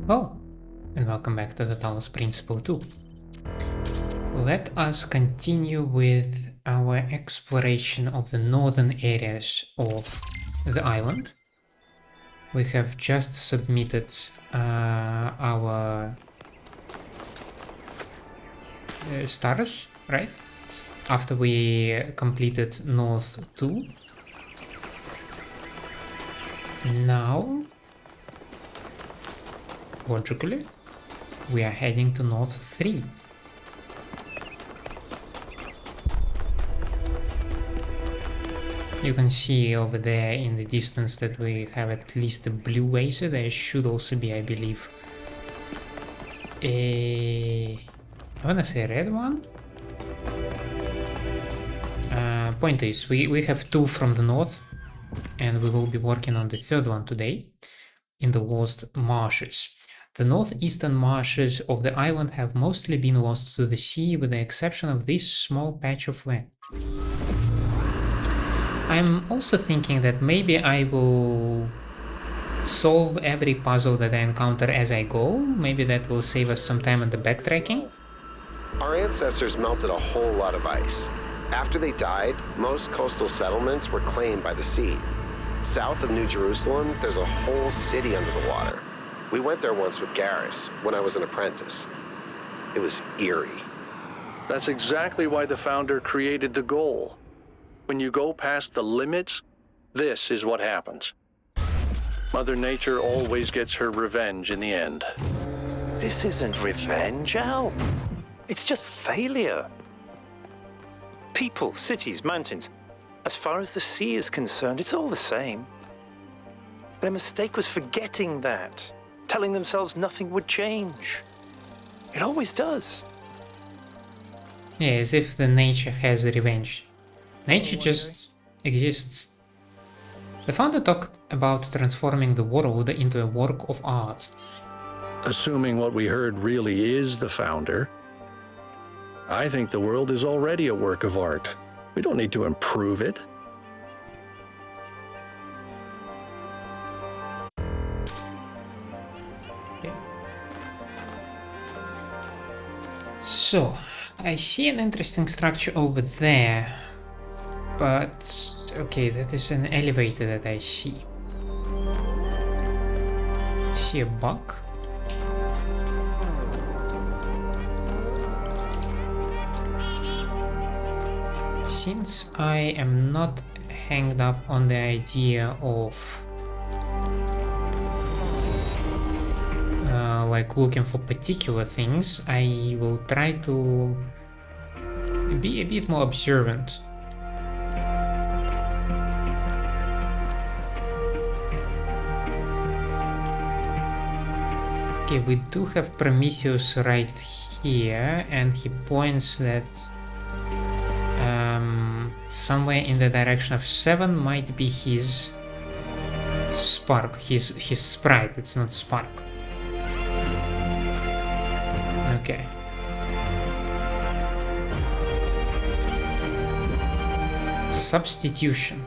Oh, and welcome back to the Talos Principle 2. Let us continue with our exploration of the northern areas of the island. We have just submitted our stars, right? After we completed North 2. Now, logically, we are heading to North 3. You can see over there in the distance that we have at least a blue laser. There should also be, I believe, I wanna say red one. Point is, we have 2 from the north, and we will be working on the 3rd one today in the Lost Marshes. The northeastern marshes of the island have mostly been lost to the sea, with the exception of this small patch of land. I'm also thinking that maybe I will solve every puzzle that I encounter as I go. Maybe that will save us some time on the backtracking. Our ancestors melted a whole lot of ice. After they died, most coastal settlements were claimed by the sea. South of New Jerusalem, there's a whole city under the water. We went there once with Garrus, when I was an apprentice. It was eerie. That's exactly why the founder created the goal. When you go past the limits, this is what happens. Mother Nature always gets her revenge in the end. This isn't revenge, Al. It's just failure. People, cities, mountains. As far as the sea is concerned, it's all the same. Their mistake was forgetting that, telling themselves nothing would change. It always does. Yeah, as if the nature has revenge. Nature just exists. The founder talked about transforming the world into a work of art. Assuming what we heard really is the founder, I think the world is already a work of art. We don't need to improve it. Okay. So, I see an interesting structure over there. But, okay, that is an elevator that I see. I see a bug. Since I am not hanged up on the idea of like looking for particular things, I will try to be a bit more observant. Okay, we do have Prometheus right here, and he points that somewhere in the direction of 7 might be his spark, his sprite. It's not spark. Okay. Substitution.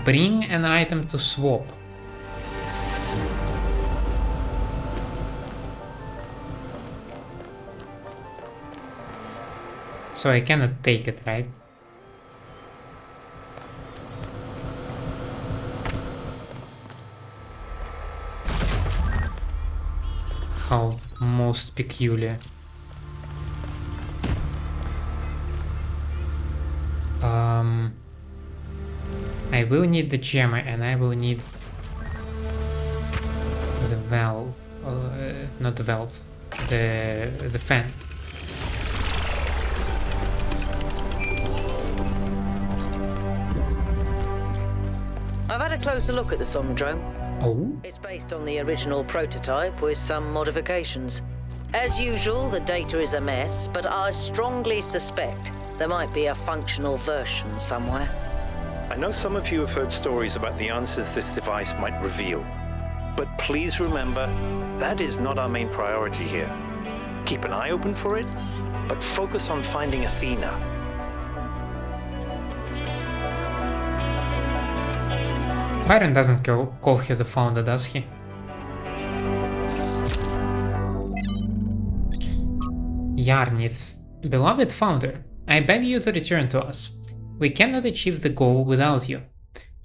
Bring an item to swap. So I cannot take it, right? How most peculiar. I will need the jammer, and I will need the valve, not the valve, the fan. I've had a closer look at the Somnodrome. Oh? It's based on the original prototype with some modifications. As usual, the data is a mess, but I strongly suspect there might be a functional version somewhere. I know some of you have heard stories about the answers this device might reveal. But please remember, that is not our main priority here. Keep an eye open for it, but focus on finding Athena. Byron doesn't call her the founder, does he? Yarnith. Beloved founder, I beg you to return to us. We cannot achieve the goal without you.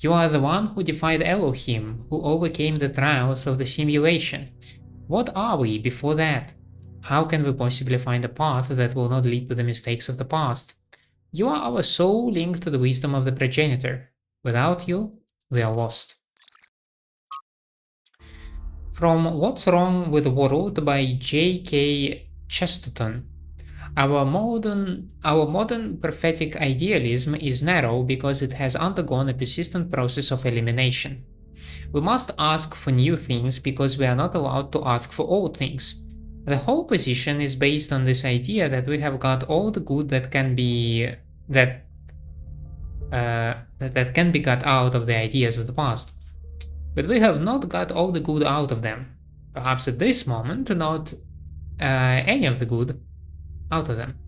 You are the one who defied Elohim, who overcame the trials of the simulation. What are we before that? How can we possibly find a path that will not lead to the mistakes of the past? You are our soul linked to the wisdom of the progenitor. Without you, we are lost. From What's Wrong with the World by J.K. Chesterton. Our modern prophetic idealism is narrow because it has undergone a persistent process of elimination. We must ask for new things because we are not allowed to ask for old things. The whole position is based on this idea that we have got all the good that can be that can be got out of the ideas of the past. But we have not got all the good out of them. Perhaps at this moment, not any of the good out of them.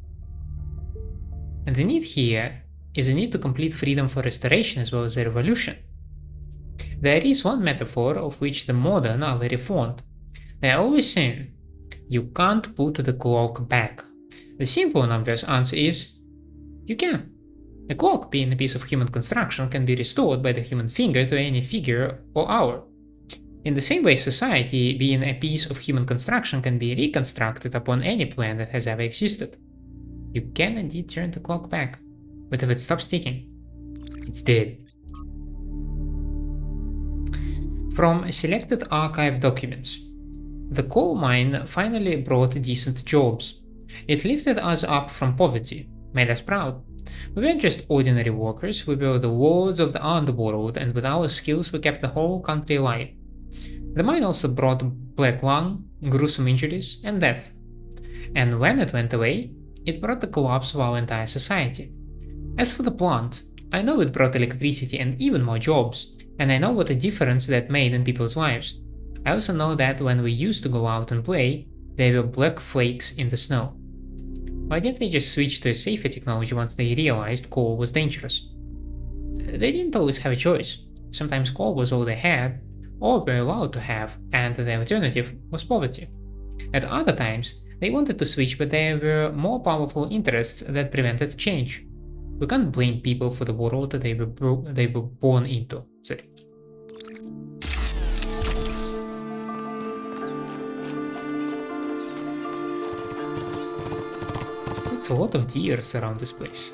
And the need here is a need to complete freedom for restoration as well as a revolution. There is one metaphor of which the modern are very fond. They are always saying, you can't put the clock back. The simple and obvious answer is, you can. A clock, being a piece of human construction, can be restored by the human finger to any figure or hour. In the same way, society, being a piece of human construction, can be reconstructed upon any plan that has ever existed. You can indeed turn the clock back, but if it stops ticking, it's dead. From selected archive documents. The coal mine finally brought decent jobs. It lifted us up from poverty, made us proud. We weren't just ordinary workers, we were the lords of the underworld, and with our skills we kept the whole country alive. The mine also brought black lung, gruesome injuries, and death. And when it went away, it brought the collapse of our entire society. As for the plant, I know it brought electricity and even more jobs, and I know what a difference that made in people's lives. I also know that when we used to go out and play, there were black flakes in the snow. Why didn't they just switch to a safer technology once they realized coal was dangerous? They didn't always have a choice. Sometimes coal was all they had, or were allowed to have, and the alternative was poverty. At other times, they wanted to switch, but there were more powerful interests that prevented change. We can't blame people for the world that they were born into. Sorry. It's a lot of deers around this place.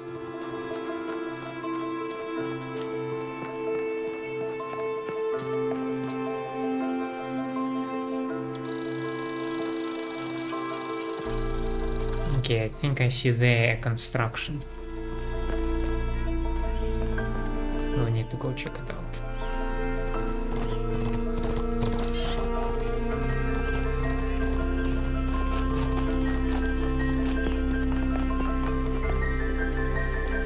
Okay, I think I see their construction. We need to go check it out.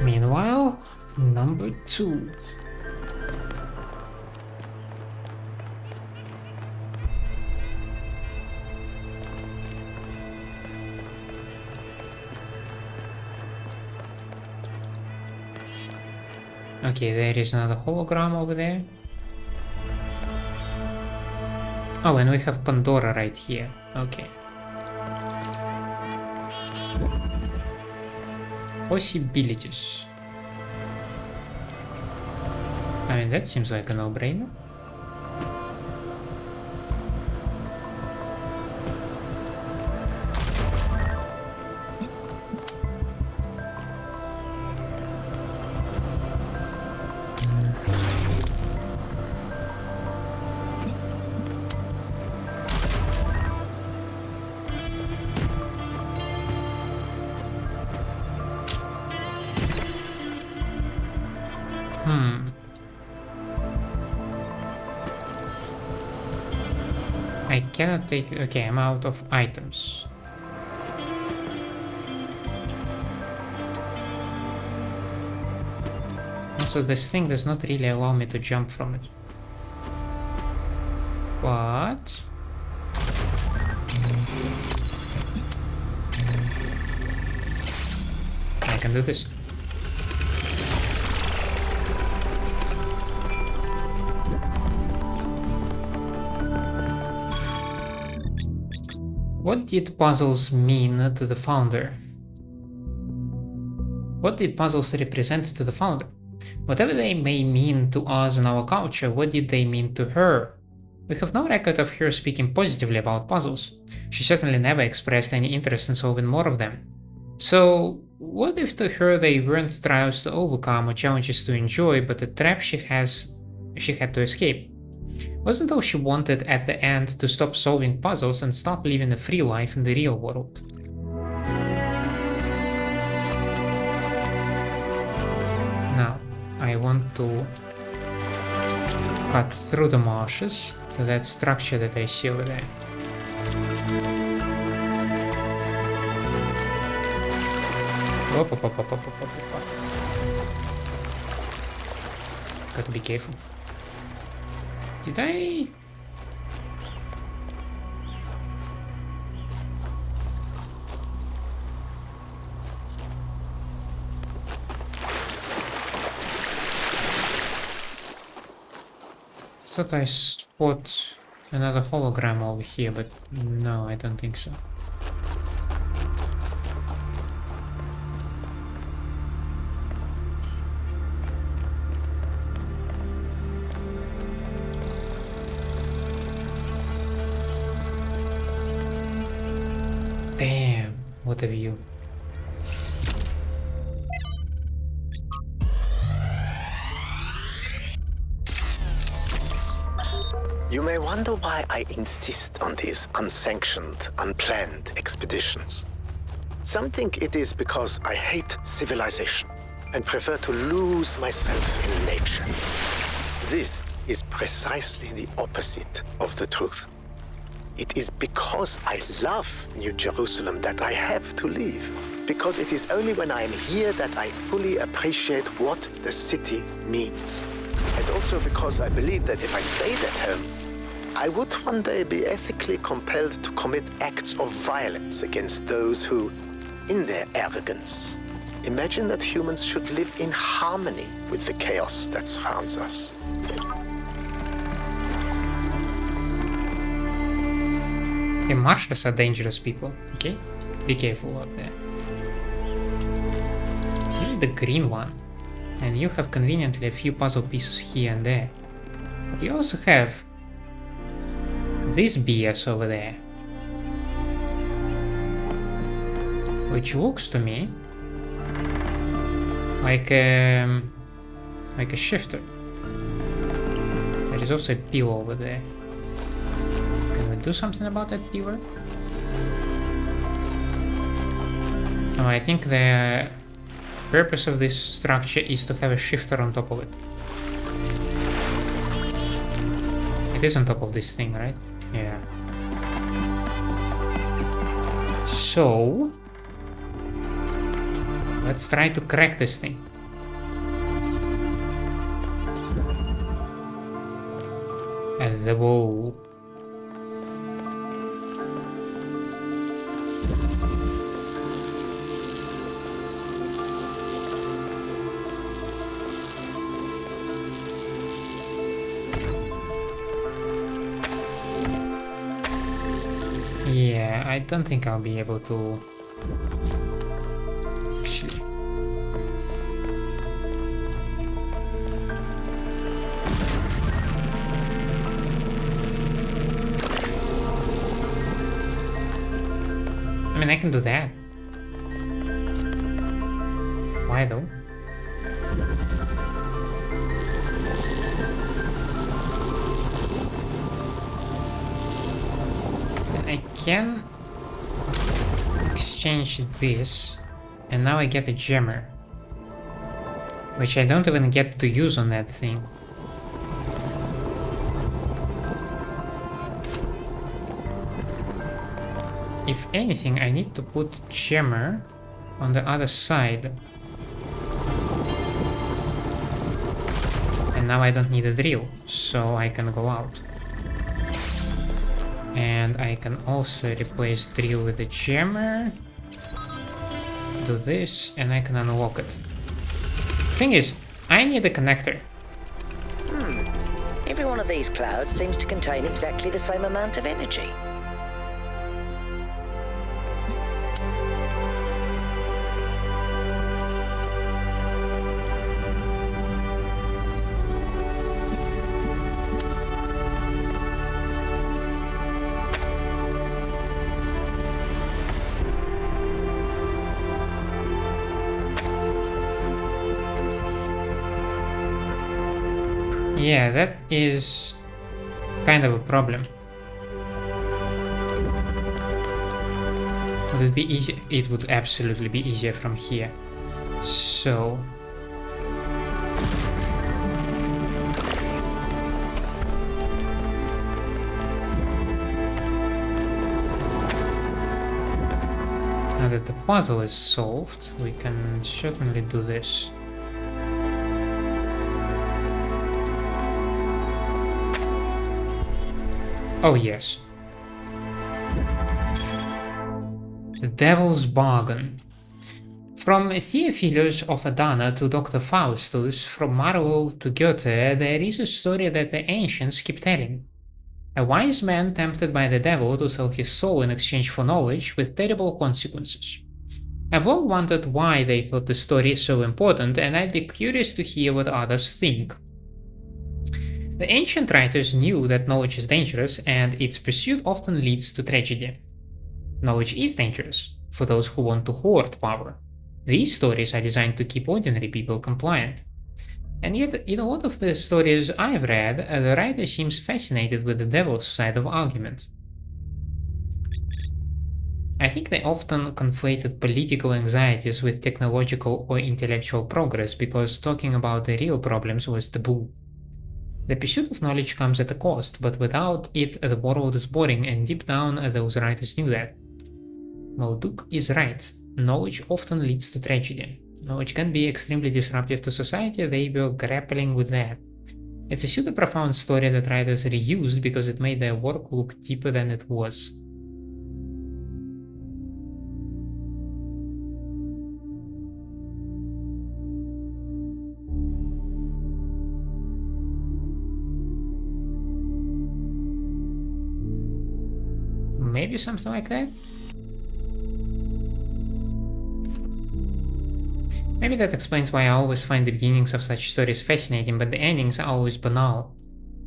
Meanwhile, number 2. Okay, there is another hologram over there. Oh, and we have Pandora right here. Okay. Possibilities. I mean, that seems like a no-brainer. I cannot take... Okay, I'm out of items. Also, this thing does not really allow me to jump from it. But... I can do this. What did puzzles mean to the founder? What did puzzles represent to the founder? Whatever they may mean to us and our culture, what did they mean to her? We have no record of her speaking positively about puzzles. She certainly never expressed any interest in solving more of them. So, what if to her they weren't trials to overcome or challenges to enjoy, but a trap she had to escape? Wasn't all she wanted at the end to stop solving puzzles and start living a free life in the real world? Now, I want to cut through the marshes to that structure that I see over there. Gotta be careful. Did I? Thought I spot another hologram over here, but no, I don't think so. Damn, what a view. You may wonder why I insist on these unsanctioned, unplanned expeditions. Some think it is because I hate civilization and prefer to lose myself in nature. This is precisely the opposite of the truth. It is because I love New Jerusalem that I have to leave. Because it is only when I am here that I fully appreciate what the city means. And also because I believe that if I stayed at home, I would one day be ethically compelled to commit acts of violence against those who, in their arrogance, imagine that humans should live in harmony with the chaos that surrounds us. The Marshes are dangerous people, okay? Be careful out there. You need the green one, and you have conveniently a few puzzle pieces here and there. But you also have this BS over there, which looks to me like a shifter. There is also a pillar over there. Can we do something about that pillar? Oh, I think the purpose of this structure is to have a shifter on top of it. It is on top of this thing, right? Yeah. So let's try to crack this thing. And the wall. Yeah, I don't think I'll be able to actually. I mean, I can do that. Why though? I can exchange this, and now I get a gemmer, which I don't even get to use on that thing. If anything, I need to put gemmer on the other side. And now I don't need a drill, so I can go out. And I can also replace drill with a jammer. Do this, and I can unlock it. Thing is, I need a connector. Every one of these clouds seems to contain exactly the same amount of energy. Yeah, that is kind of a problem. Would it be easy? It would absolutely be easier from here. So... now that the puzzle is solved, we can certainly do this. Oh yes. The Devil's Bargain. From Theophilus of Adana to Dr. Faustus, from Marlowe to Goethe, there is a story that the ancients keep telling. A wise man tempted by the devil to sell his soul in exchange for knowledge with terrible consequences. I've long wondered why they thought the story is so important, and I'd be curious to hear what others think. The ancient writers knew that knowledge is dangerous, and its pursuit often leads to tragedy. Knowledge is dangerous for those who want to hoard power. These stories are designed to keep ordinary people compliant. And yet, in a lot of the stories I've read, the writer seems fascinated with the devil's side of argument. I think they often conflated political anxieties with technological or intellectual progress because talking about the real problems was taboo. The pursuit of knowledge comes at a cost, but without it the world is boring, and deep down those writers knew that. Well, Duke is right. Knowledge often leads to tragedy. Knowledge can be extremely disruptive to society, they were grappling with that. It's a pseudo-profound story that writers reused because it made their work look deeper than it was. Maybe something like that? Maybe that explains why I always find the beginnings of such stories fascinating, but the endings are always banal.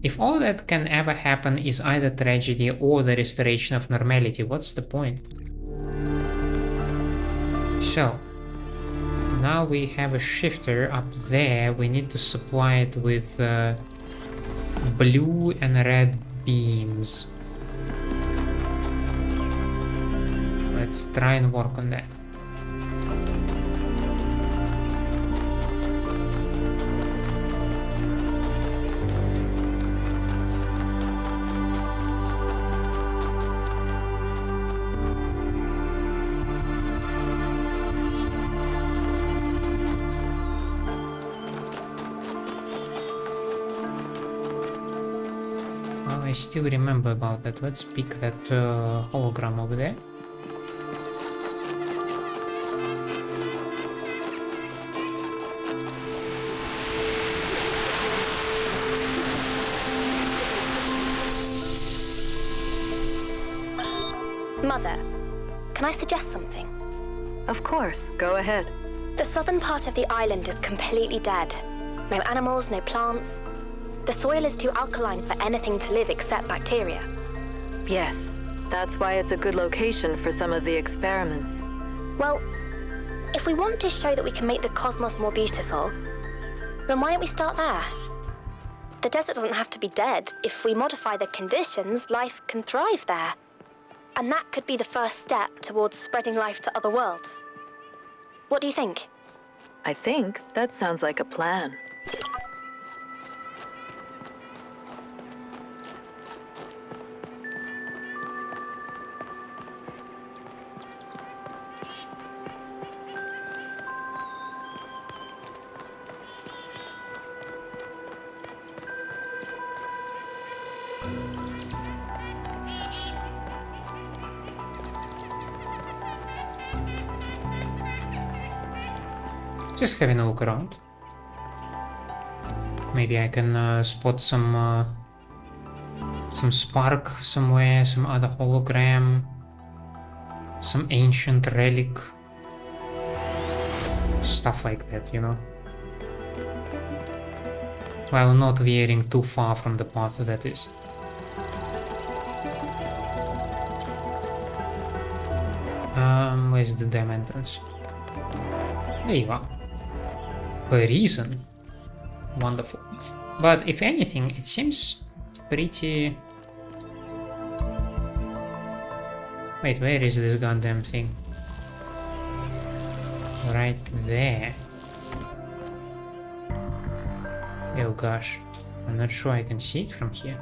If all that can ever happen is either tragedy or the restoration of normality, what's the point? So, now we have a shifter up there. We need to supply it with blue and red beams. Let's try and work on that. I still remember about that. Let's pick that hologram over there. Mother, can I suggest something? Of course, go ahead. The southern part of the island is completely dead. No animals, no plants. The soil is too alkaline for anything to live except bacteria. Yes, that's why it's a good location for some of the experiments. Well, if we want to show that we can make the cosmos more beautiful, then why don't we start there? The desert doesn't have to be dead. If we modify the conditions, life can thrive there. And that could be the first step towards spreading life to other worlds. What do you think? I think that sounds like a plan. Just having a look around. Maybe I can spot some spark somewhere, some other hologram, some ancient relic, stuff like that, you know. While not veering too far from the path, that is. Where's the dam entrance? There you are. A reason. Wonderful. But if anything, it seems pretty... Wait, where is this goddamn thing? Right there. Oh gosh, I'm not sure I can see it from here.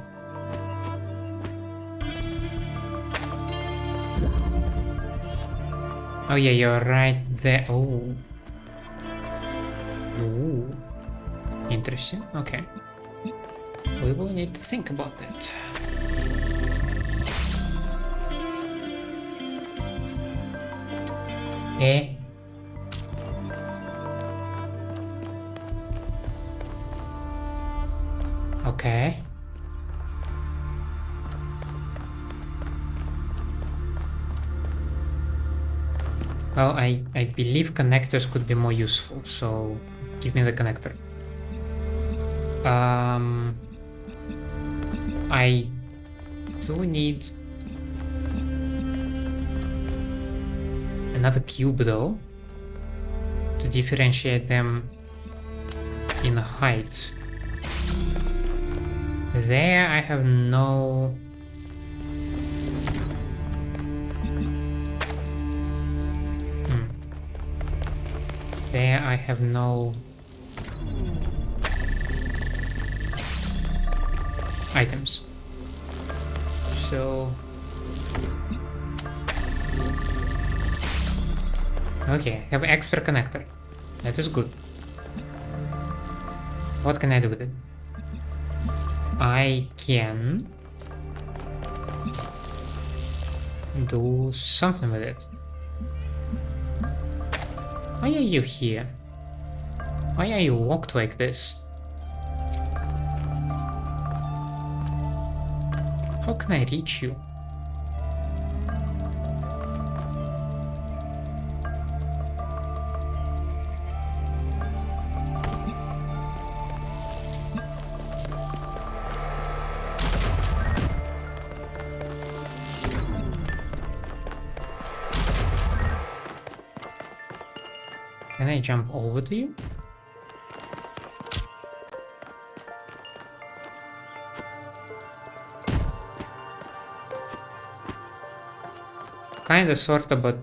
Oh yeah, you're right there. Oh. Ooh. Interesting. Okay. We will need to think about that. Eh? Okay. Well, I believe connectors could be more useful, so give me the connector. I do need another cube though to differentiate them in height. There I have no... There I have no items. So... Okay, I have extra connector. That is good. What can I do with it? I can do something with it. Why are you here? Why are you locked like this? How can I reach you? Can I jump over to you? Kinda, sorta, but...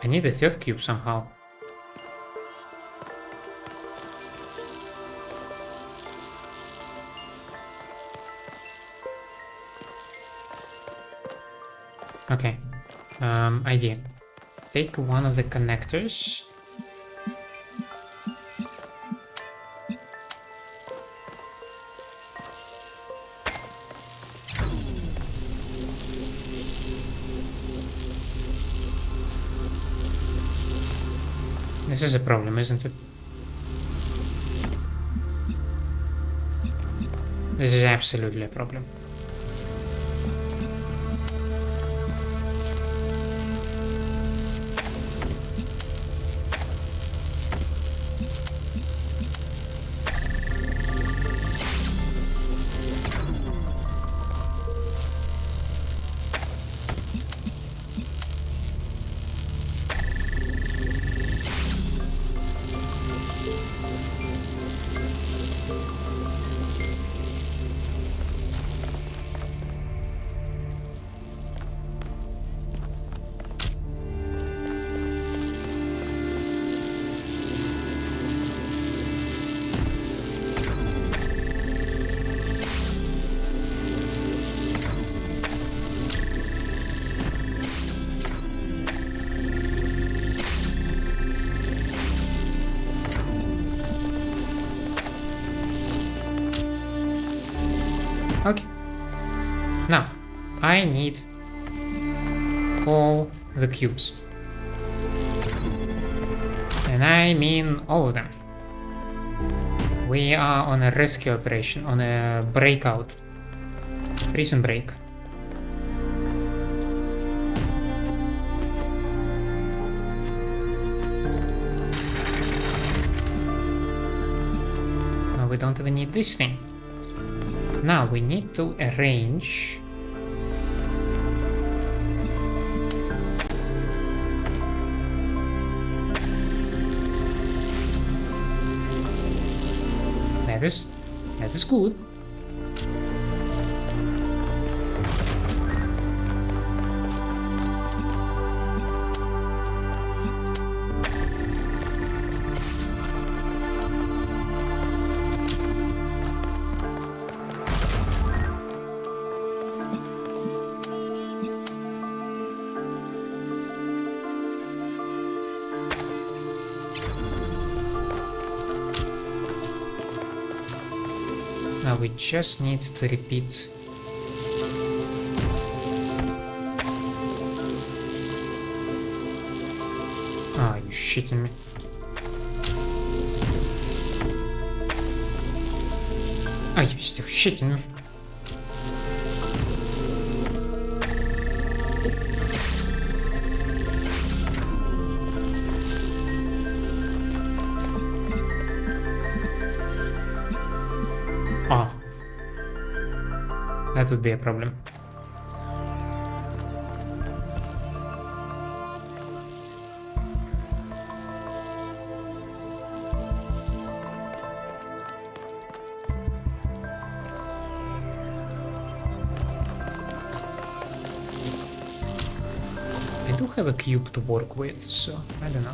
I need a third cube somehow. Okay, idea. Take one of the connectors. This is a problem, isn't it? This is absolutely a problem. Okay. Now, I need all the cubes. And I mean all of them. We are on a rescue operation, on a breakout. Prison break. Now we don't even need this thing. Now we need to arrange That is good. Now we just need to repeat. Oh, you shitting me. Oh, you still shitting me. Oh, that would be a problem. I do have a cube to work with, so I don't know.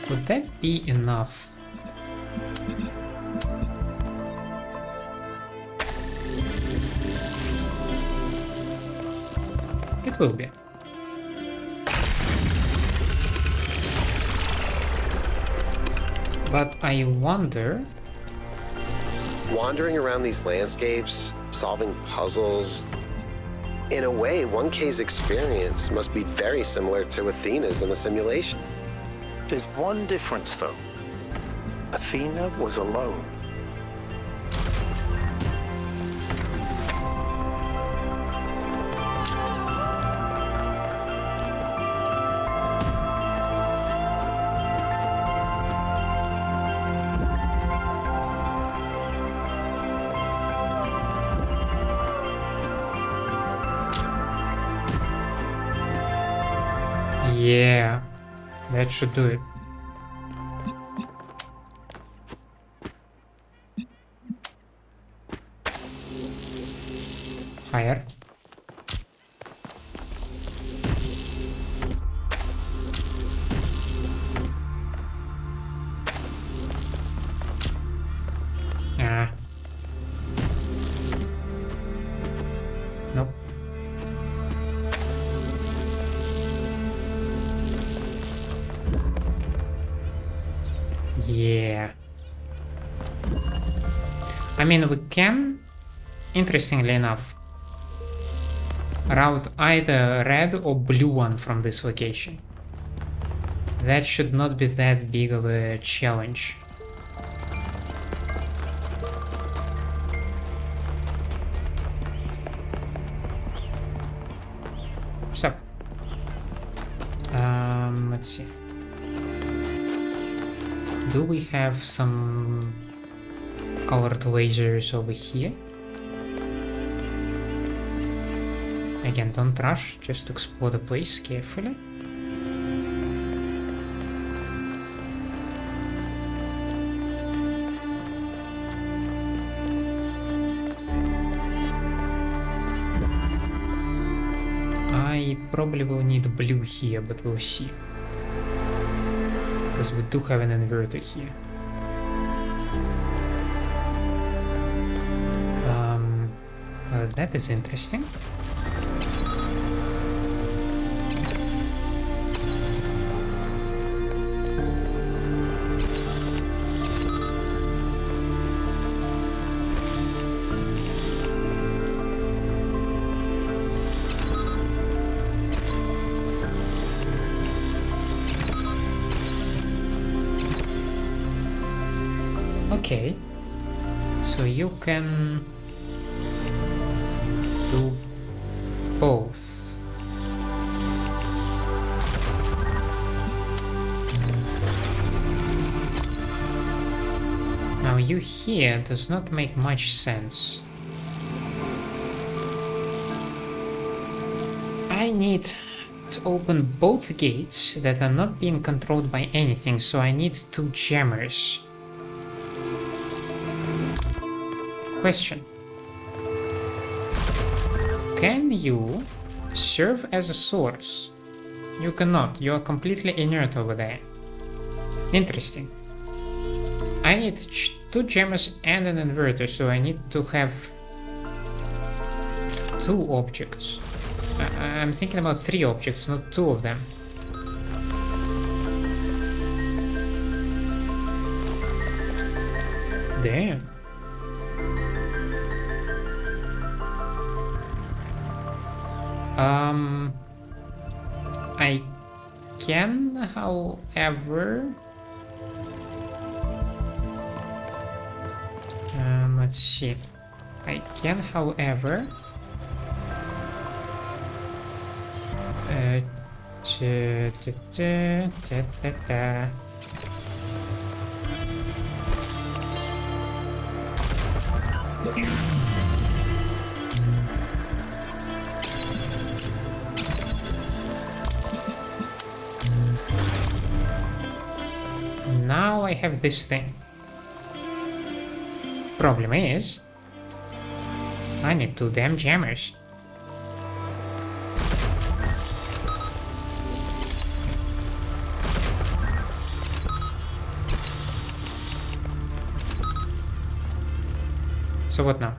Would that be enough? It will be. But I wonder... Wandering around these landscapes, solving puzzles... In a way, 1K's experience must be very similar to Athena's in the simulation. There's one difference, though. Athena was alone. Yeah, that should do it. Higher. Ah. Nope. Yeah. I mean, we can, interestingly enough, route either red or blue one from this location. That should not be that big of a challenge. So, let's see. Do we have some colored lasers over here? Again, don't rush, just explore the place carefully. I probably will need blue here, but we'll see. Because we do have an inverter here. That is interesting. Okay, so you can do both. Now you here does not make much sense. I need to open both gates that are not being controlled by anything, so I need 2 jammers. Question. Can you serve as a source? You cannot. You are completely inert over there. Interesting. I need 2 jammers and an inverter, so I need to have 2 objects. I'm thinking about 3 objects, not 2 of them. Damn. I can, however... let's see. I can, however... Now I have this thing. Problem is, I need 2 damn jammers. So what now?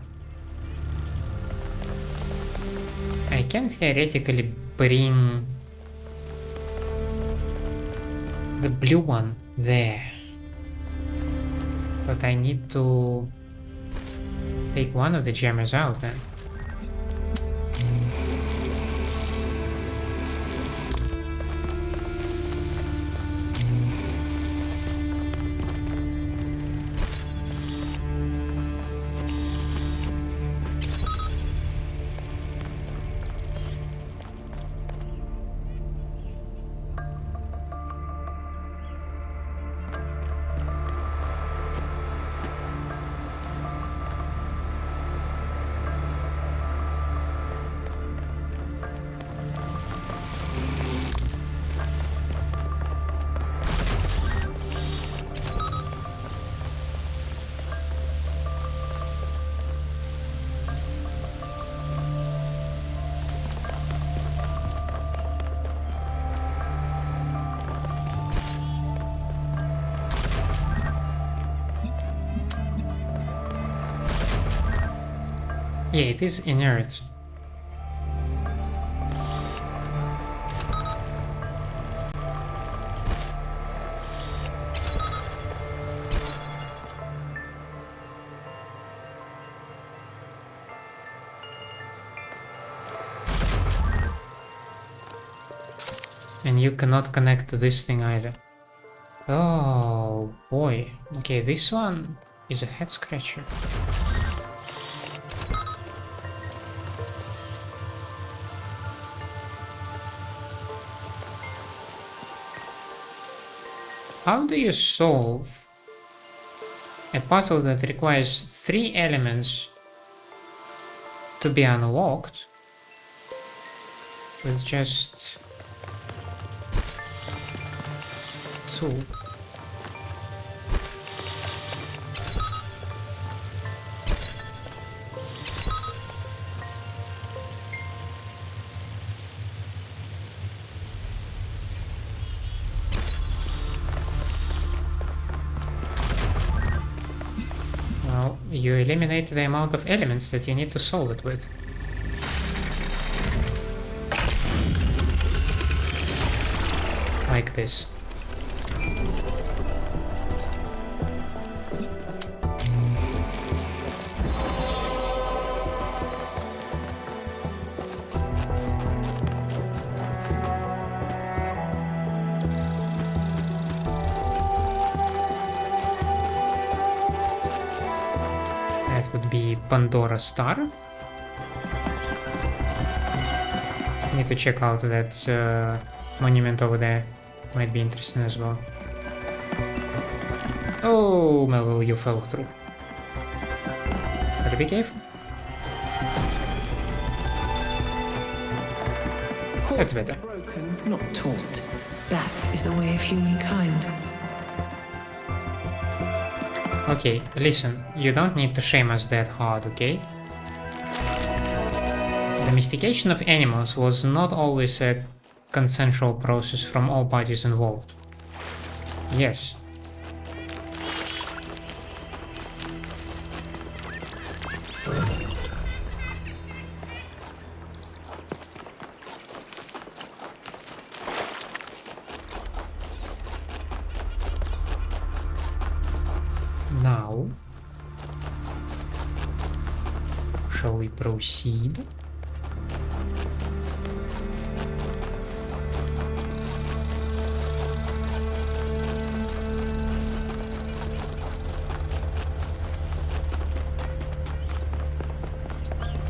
I can theoretically bring the blue one there, but I need to take one of the jammers out then. Yeah, it is inert. And you cannot connect to this thing either. Oh boy. Okay, this one is a head scratcher. How do you solve a puzzle that requires 3 elements to be unlocked with just 2? Well, you eliminate the amount of elements that you need to solve it with. Like this. That would be Pandora Star. Need to check out that monument over there. Might be interesting as well. Oh, Melville, you fell through. Better be careful. That's better. Broken, not taught. That is the way of humankind. Okay, listen, you don't need to shame us that hard, okay? Domestication of animals was not always a consensual process from all parties involved. Yes. Now, shall we proceed?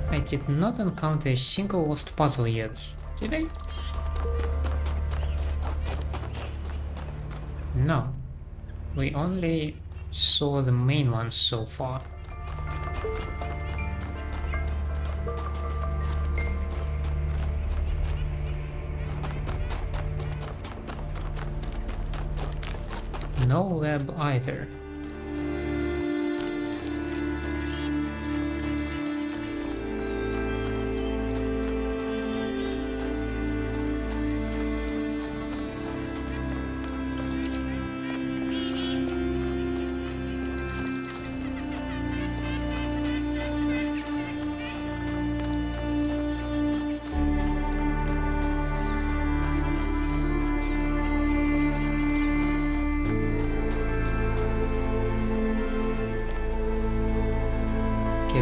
I did not encounter a single lost puzzle yet, did I? No. We only saw the main ones so far. No lab either.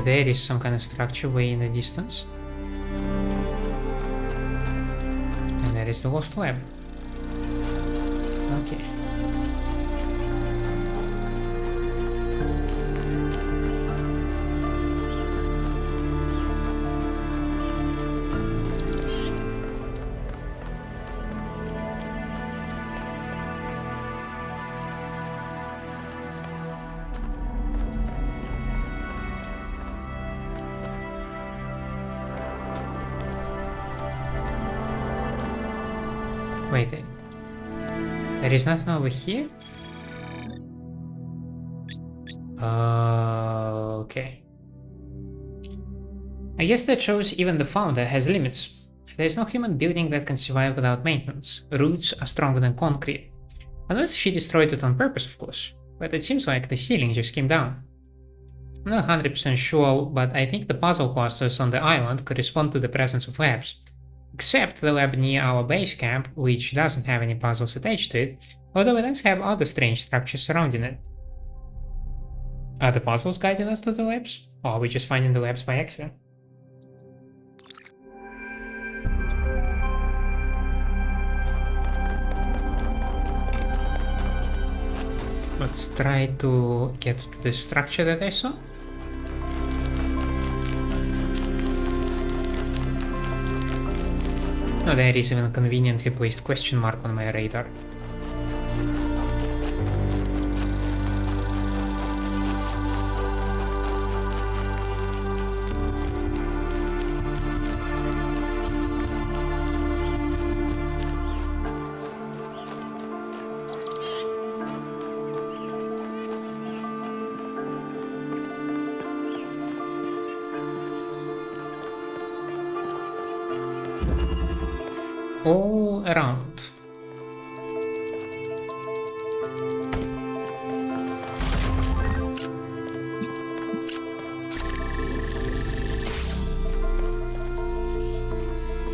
There is some kind of structure way in the distance. And there is the lost lab. Okay. Wait, there is nothing over here? Okay. I guess that shows even the founder has limits. There is no human building that can survive without maintenance. Roots are stronger than concrete. Unless she destroyed it on purpose, of course. But it seems like the ceiling just came down. I'm not 100% sure, but I think the puzzle clusters on the island correspond to the presence of labs. Except the lab near our base camp, which doesn't have any puzzles attached to it, although it does have other strange structures surrounding it. Are the puzzles guiding us to the labs? Or are we just finding the labs by accident? Let's try to get to the structure that I saw. Oh, there is even a conveniently placed question mark on my radar. All around.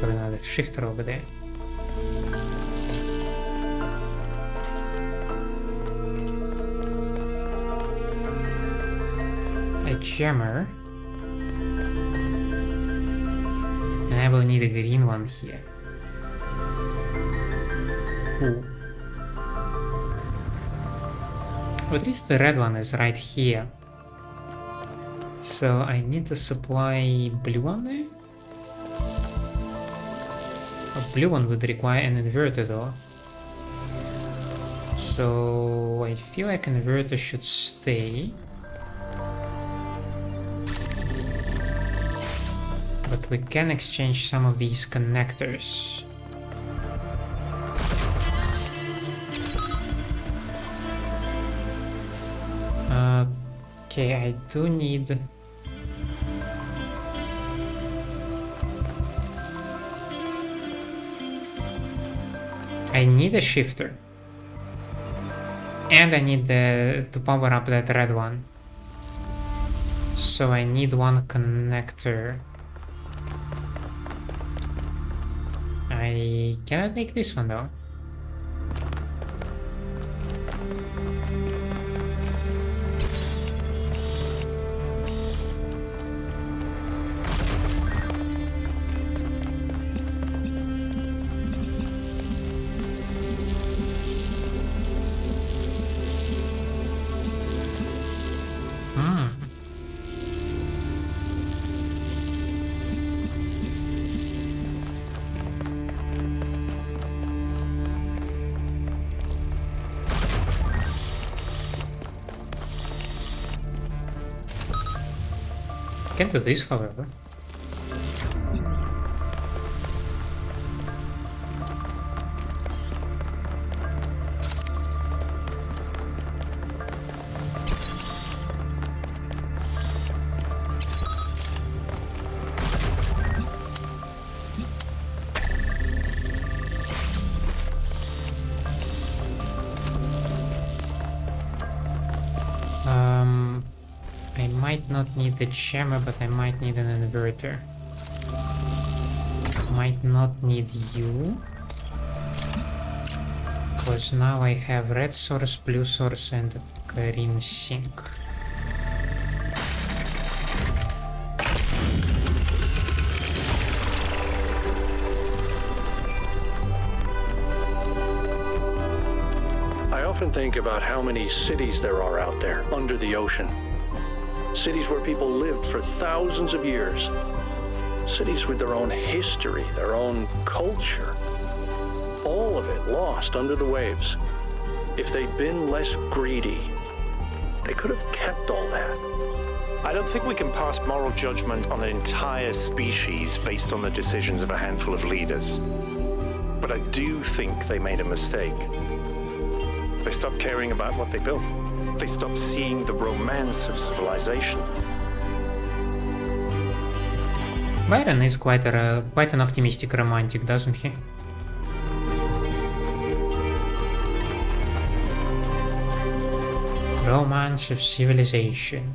Got another shifter over there. A jammer. And I will need a green one here. Cool. At least the red one is right here. So I need to supply blue one there? A blue one would require an inverter though. So I feel like an inverter should stay. But we can exchange some of these connectors. Okay, I do need... I need a shifter. And I need to power up that red one. So I need one connector. I cannot take this one though. I can do this, however. I might not need the jammer, but I might need an inverter. Might not need you. Because now I have red source, blue source, and green sink. I often think about how many cities there are out there under the ocean. Cities where people lived for thousands of years. Cities with their own history, their own culture. All of it lost under the waves. If they'd been less greedy, they could have kept all that. I don't think we can pass moral judgment on an entire species based on the decisions of a handful of leaders. But I do think they made a mistake. They stopped caring about what they built. They stopped seeing the romance of civilization. Byron is quite an optimistic romantic, doesn't he? Romance of civilization.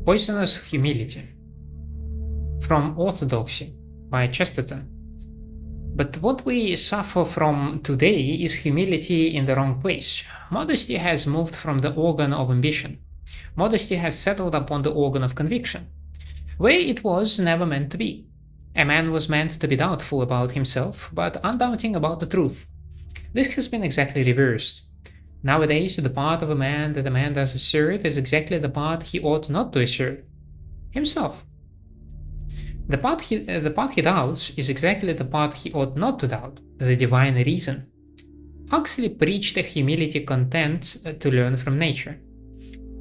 Poisonous Humility from Orthodoxy by Chesterton. But what we suffer from today is humility in the wrong place. Modesty has moved from the organ of ambition. Modesty has settled upon the organ of conviction, where it was never meant to be. A man was meant to be doubtful about himself, but undoubting about the truth. This has been exactly reversed. Nowadays, the part of a man that a man does assert is exactly the part he ought not to assert. Himself. The part he doubts is exactly the part he ought not to doubt, the divine reason. Huxley preached a humility content to learn from nature.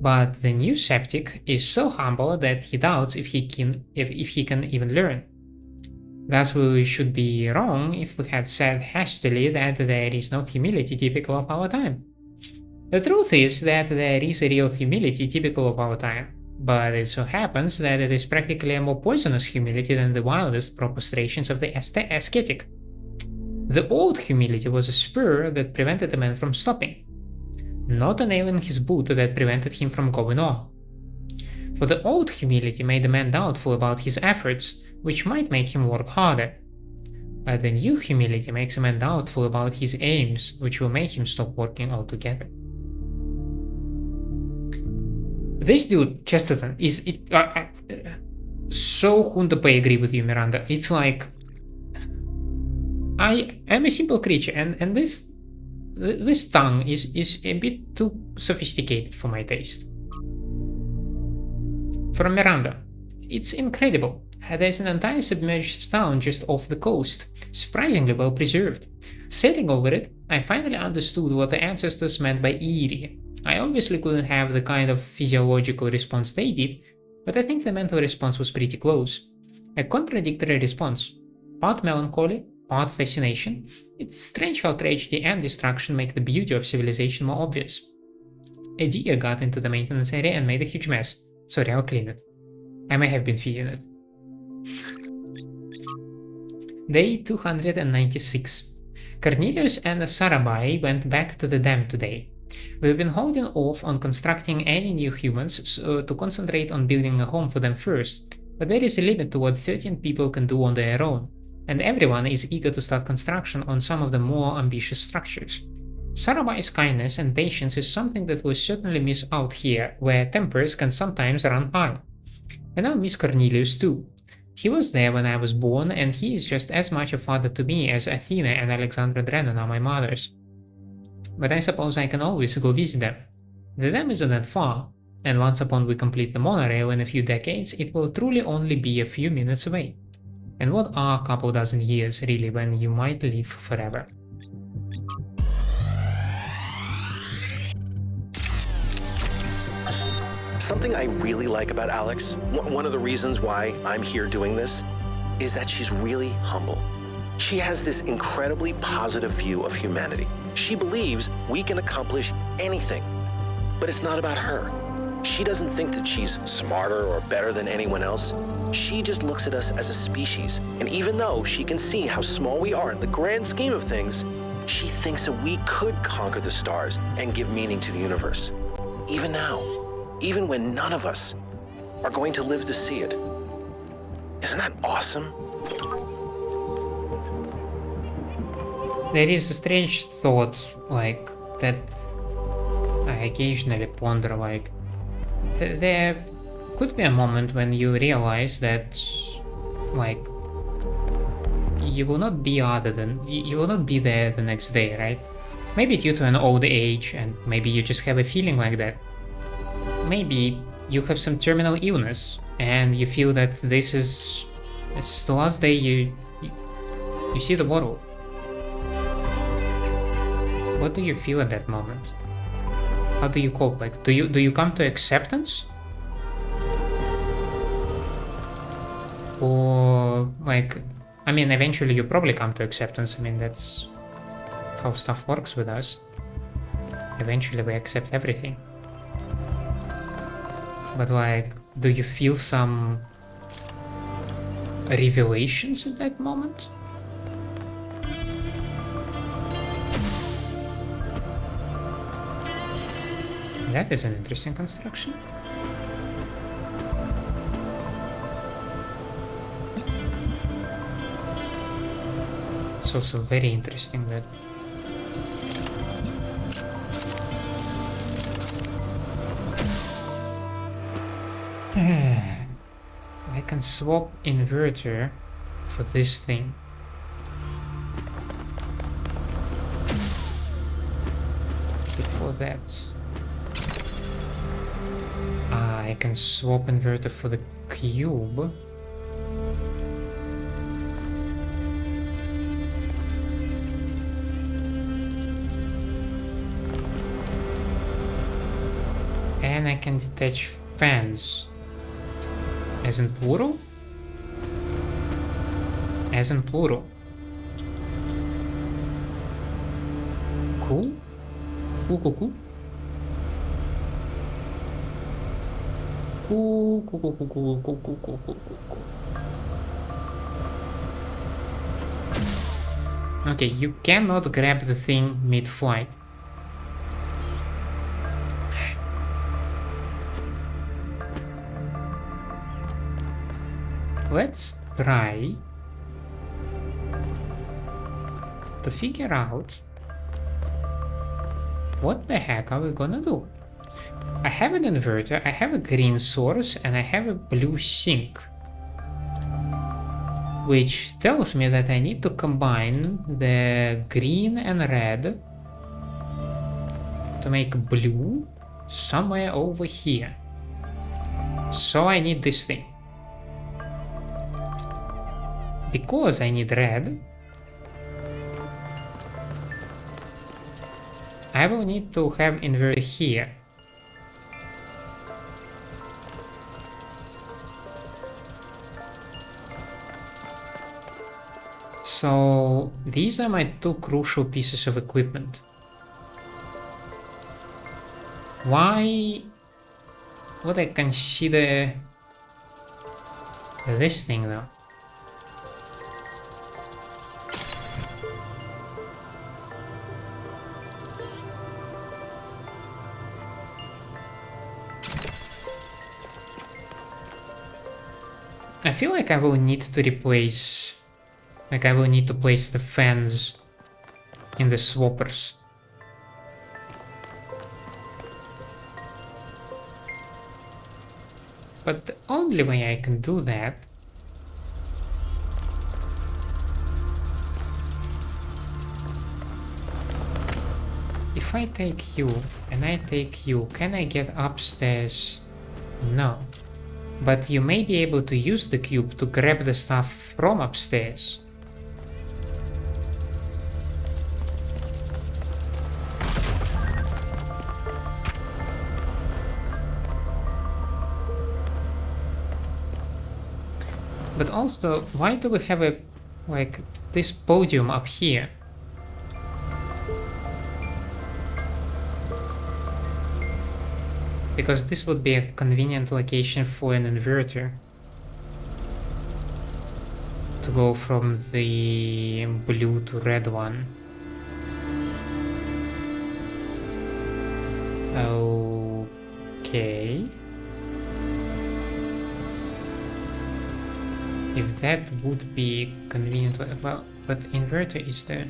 But the new sceptic is so humble that he doubts if he can even learn. Thus we should be wrong if we had said hastily that there is no humility typical of our time. The truth is that there is a real humility typical of our time, but it so happens that it is practically a more poisonous humility than the wildest prostrations of the ascetic. The old humility was a spur that prevented a man from stopping, not a nail in his boot that prevented him from going on. For the old humility made a man doubtful about his efforts, which might make him work harder. But the new humility makes a man doubtful about his aims, which will make him stop working altogether. This dude, Chesterton, is so 100% agree with you, Miranda. It's like, I am a simple creature, and this tongue is a bit too sophisticated for my taste. From Miranda. It's incredible. There's an entire submerged town just off the coast, surprisingly well preserved. Sailing over it, I finally understood what the ancestors meant by eerie. I obviously couldn't have the kind of physiological response they did, but I think the mental response was pretty close. A contradictory response. Part melancholy, part fascination. It's strange how tragedy and destruction make the beauty of civilization more obvious. A deer got into the maintenance area and made a huge mess. Sorry, I'll clean it. I may have been feeding it. Day 296. Cornelius and Sarabai went back to the dam today. We've been holding off on constructing any new humans to concentrate on building a home for them first, but there is a limit to what 13 people can do on their own, and everyone is eager to start construction on some of the more ambitious structures. Sarabai's kindness and patience is something that will certainly miss out here, where tempers can sometimes run high. And I'll miss Cornelius too. He was there when I was born, and he is just as much a father to me as Athena and Alexandra Drennan are my mothers. But I suppose I can always go visit them. The dam isn't that far, and once upon we complete the monorail in a few decades, it will truly only be a few minutes away. And what are a couple dozen years really when you might live forever? Something I really like about Alex, one of the reasons why I'm here doing this, is that she's really humble. She has this incredibly positive view of humanity. She believes we can accomplish anything, but it's not about her. She doesn't think that she's smarter or better than anyone else. She just looks at us as a species, and even though she can see how small we are in the grand scheme of things, she thinks that we could conquer the stars and give meaning to the universe. Even now, even when none of us are going to live to see it. Isn't that awesome? There is a strange thought, like, that I occasionally ponder, like, there could be a moment when you realize that, like, you will not be you will not be there the next day, right? Maybe due to an old age, and maybe you just have a feeling like that. Maybe you have some terminal illness, and you feel that this is the last day you see the world. What do you feel at that moment? How do you cope? Like, do you come to acceptance? Or, like, I mean, eventually you probably come to acceptance. I mean, that's how stuff works with us. Eventually we accept everything. But, like, do you feel some revelations at that moment? That is an interesting construction. It's also very interesting that I can swap inverter for this thing. Before that, I can swap inverter for the cube. And I can detach fans. As in plural? As in plural. Cool? Cool. Cool. Okay, you cannot grab the thing mid-flight. Let's try to figure out what the heck are we gonna do. I have an inverter, I have a green source, and I have a blue sink, which tells me that I need to combine the green and red to make blue somewhere over here. So I need this thing. Because I need red, I will need to have inverter here. So these are my two crucial pieces of equipment. Why would I consider this thing though? I feel like I will need to replace, like I will need to place the fans in the swappers. But the only way I can do that if I take you and I take you, can I get upstairs? No. But you may be able to use the cube to grab the stuff from upstairs. But also, why do we have a, like, this podium up here? Because this would be a convenient location for an inverter to go from the blue to red one. Okay. If that would be convenient, well, but inverter is there.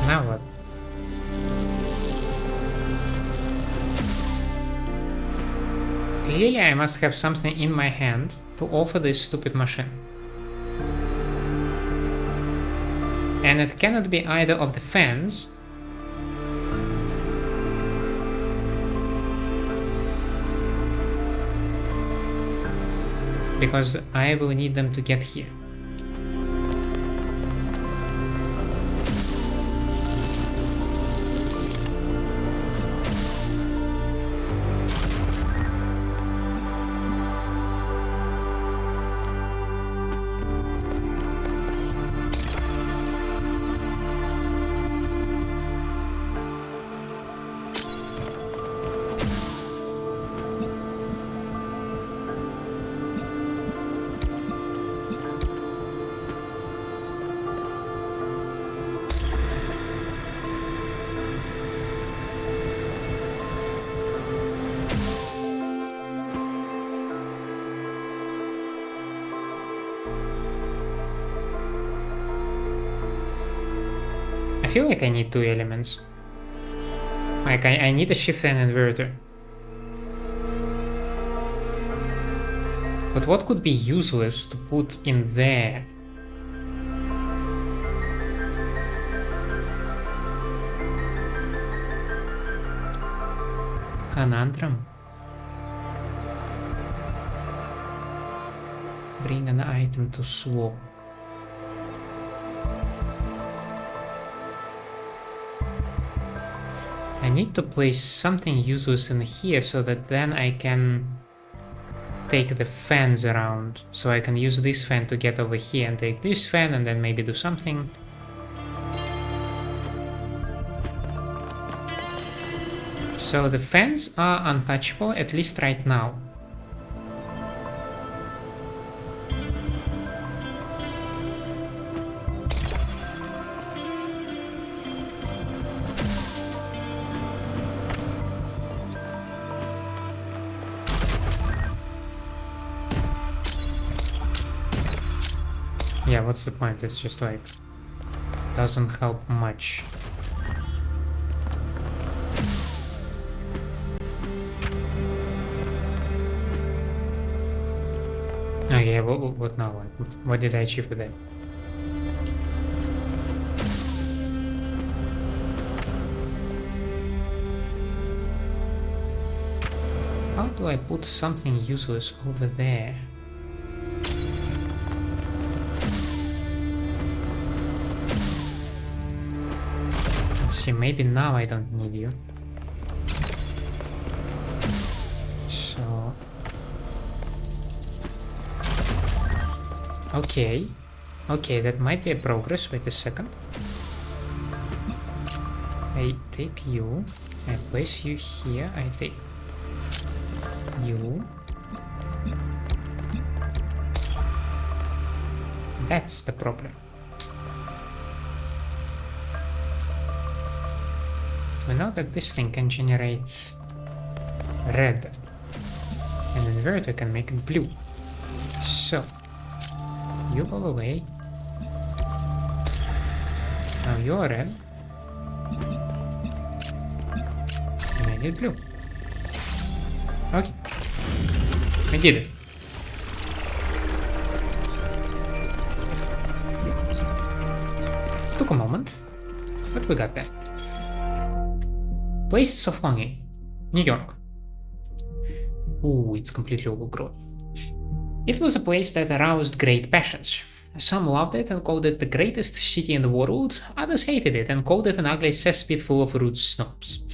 Now what? Clearly I must have something in my hand to offer this stupid machine. And it cannot be either of the fans, because I will need them to get here. I feel like I need two elements. Like I need a shifter and inverter. But what could be useless to put in there? Conundrum. Bring an item to swap. I need to place something useless in here so that then I can take the fans around. So I can use this fan to get over here and take this fan and then maybe do something. So the fans are untouchable, at least right now. Yeah, what's the point? It's just like, doesn't help much. yeah, what now? Like, what did I achieve with that? How do I put something useless over there? Let's see, maybe now I don't need you. So... Okay. Okay, that might be a progress. Wait a second. I take you. I place you here. I take... you. That's the problem. We know that this thing can generate red, and inverter can make it blue. So you go away. Now you're red, and I did blue. Okay, I did it. Took a moment, but we got there. Places of longing. New York. Ooh, it's completely overgrown. It was a place that aroused great passions. Some loved it and called it the greatest city in the world, others hated it and called it an ugly cesspit full of rude snobs.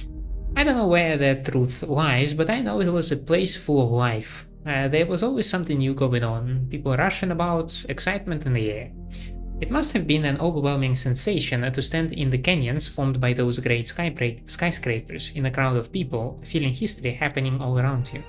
I don't know where the truth lies, but I know it was a place full of life. There was always something new going on, people rushing about, excitement in the air. It must have been an overwhelming sensation to stand in the canyons formed by those great skyscrapers in a crowd of people, feeling history happening all around you.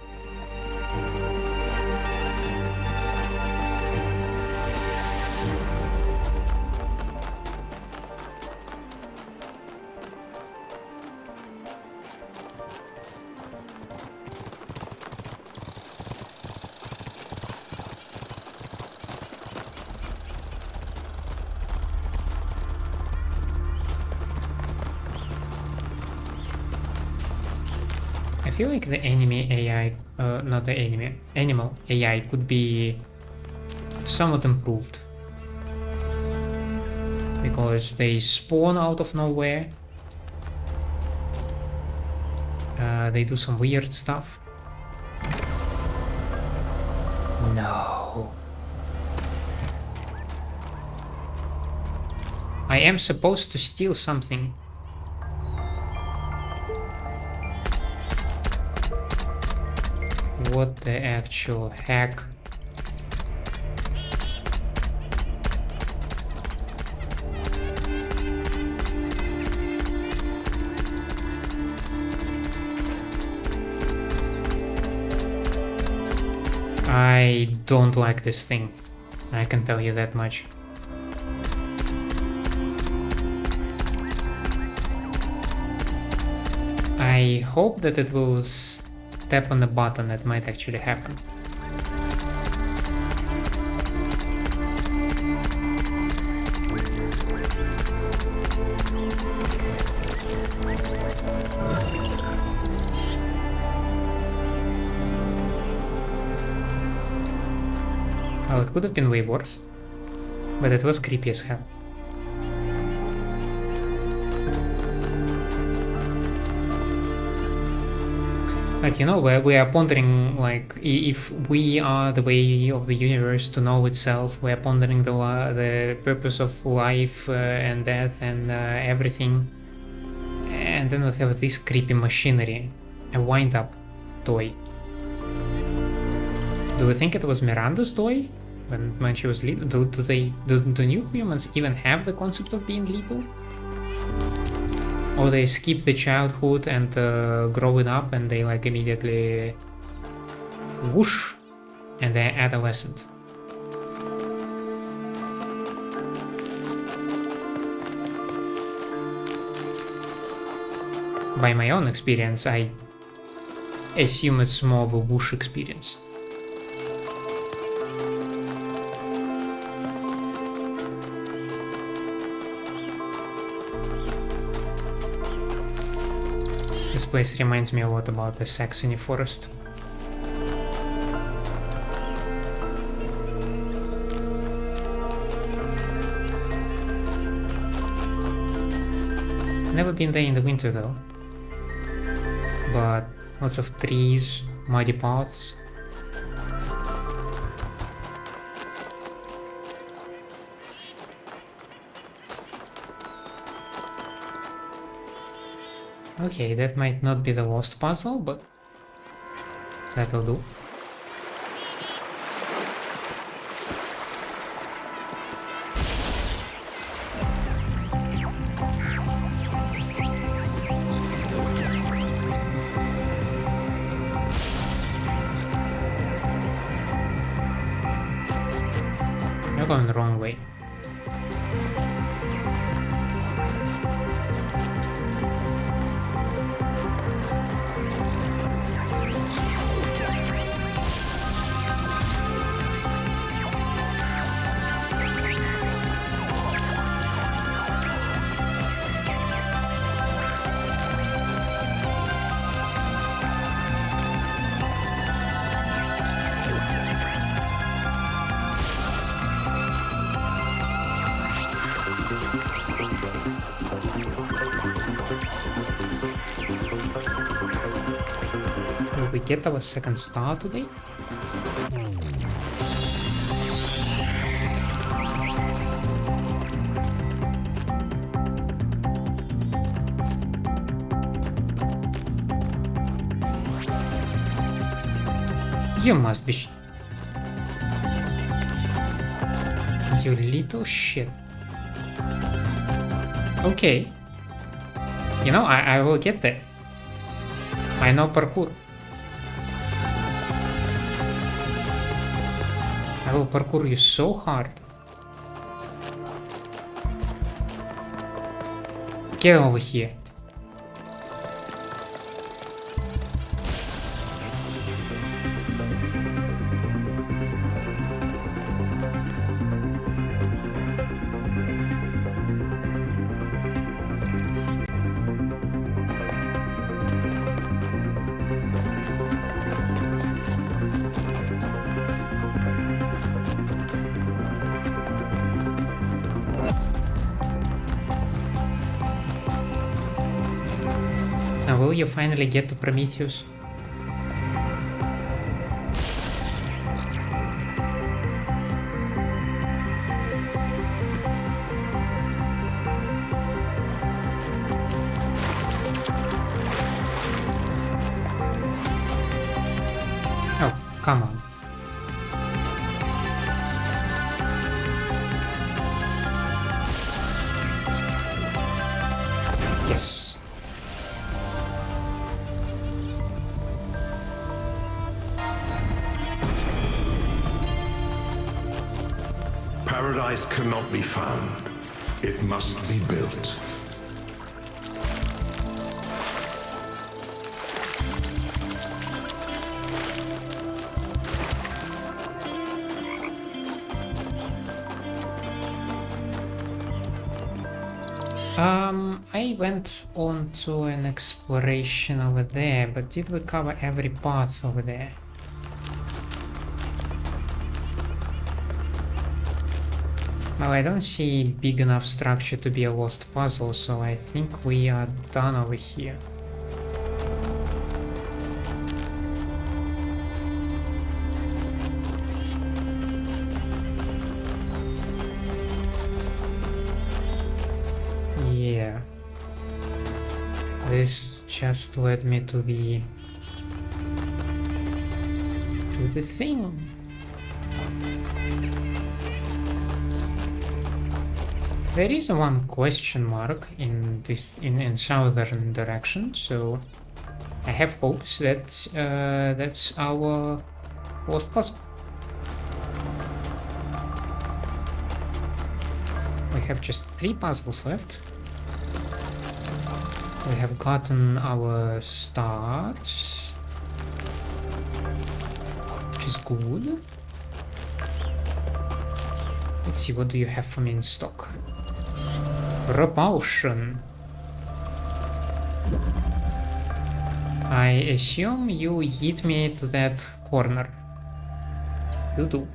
I feel like the enemy AI, not the enemy, animal AI could be somewhat improved. Because they spawn out of nowhere. They do some weird stuff. No. I am supposed to steal something. What the actual heck? I don't like this thing. I can tell you that much. I hope that it will tap on the button. That might actually happen. Well, it could have been way worse, but it was creepy as hell. Like, you know, we are pondering, like, if we are the way of the universe to know itself, we are pondering the purpose of life and death and everything. And then we have this creepy machinery, a wind-up toy. Do we think it was Miranda's toy when she was little? Do new humans even have the concept of being little? Or they skip the childhood and growing up and they like immediately whoosh and they're adolescent. By my own experience, I assume it's more of a whoosh experience. This place reminds me a lot about the Saxony forest. never been there in the winter though. But lots of trees, muddy paths. Okay, that might not be the lost puzzle, but that'll do. You're going the wrong way. Will we get our second star today? You must be you little shit. Okay. You know, I will get there. I know parkour. I will parkour you so hard. Get over here. Now, will you finally get to Prometheus? Oh, come on. Yes. Paradise cannot be found. It must be built. I went on to an exploration over there, but did we cover every path over there? Well, I don't see big enough structure to be a lost puzzle, so I think we are done over here. Yeah. This just led me to the thing. There is one question mark in this in southern direction, so I have hopes that that's our lost puzzle. We have just 3 puzzles left. We have gotten our stars, which is good. Let's see, what do you have for me in stock? Propulsion. I assume you hit me to that corner. You do.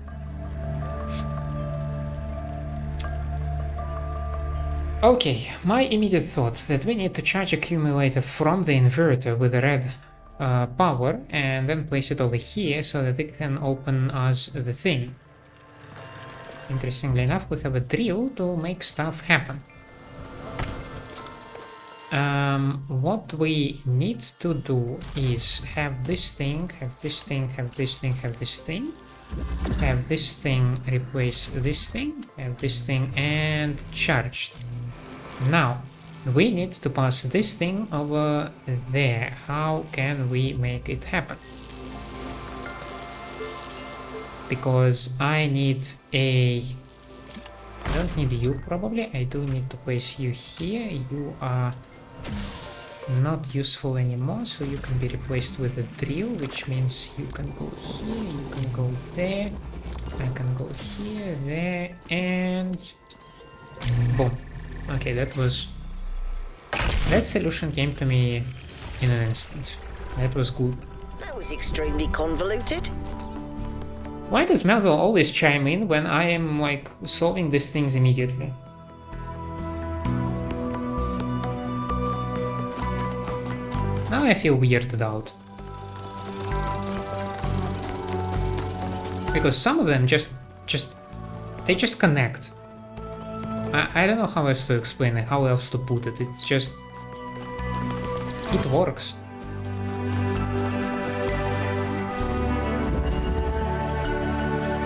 Okay, my immediate thought that we need to charge accumulator from the inverter with the red power and then place it over here so that it can open us the thing. Interestingly enough, we have a drill to make stuff happen. What we need to do is have this thing, have this thing, have this thing, have this thing. Have this thing replace this thing, have this thing, and charged. Now, we need to pass this thing over there. How can we make it happen? Because I need a... I don't need you probably, I do need to place you here. You are not useful anymore, so you can be replaced with a drill, which means you can go here, you can go there, I can go here, there, and boom. Okay, that solution came to me in an instant. That was good. That was extremely convoluted. Why does Melville always chime in when I am like solving these things immediately? Now I feel weirded out. Because some of them they just connect. I don't know how else to explain it, how else to put it. It's just... it works.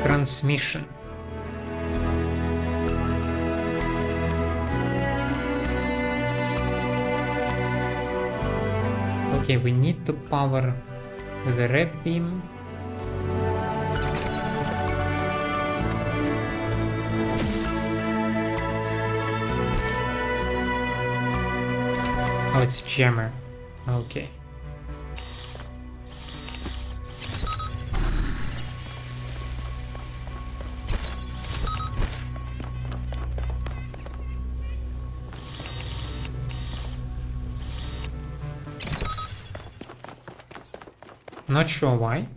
Transmission. Okay, we need to power the red beam. Oh, it's jammer. Okay. Not sure why.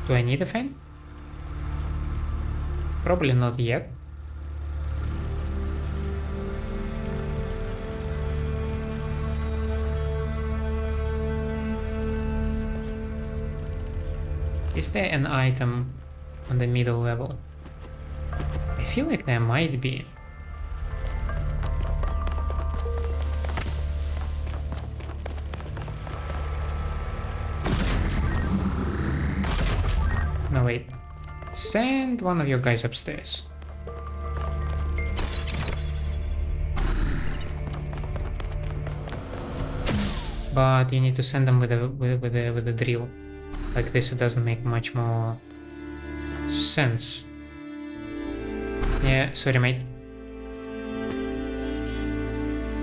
Do I need a fan? Probably not yet. Is there an item on the middle level? I feel like there might be. No, wait. Send one of your guys upstairs. But you need to send them with a drill. Like this, it doesn't make much more sense. Yeah, sorry, mate.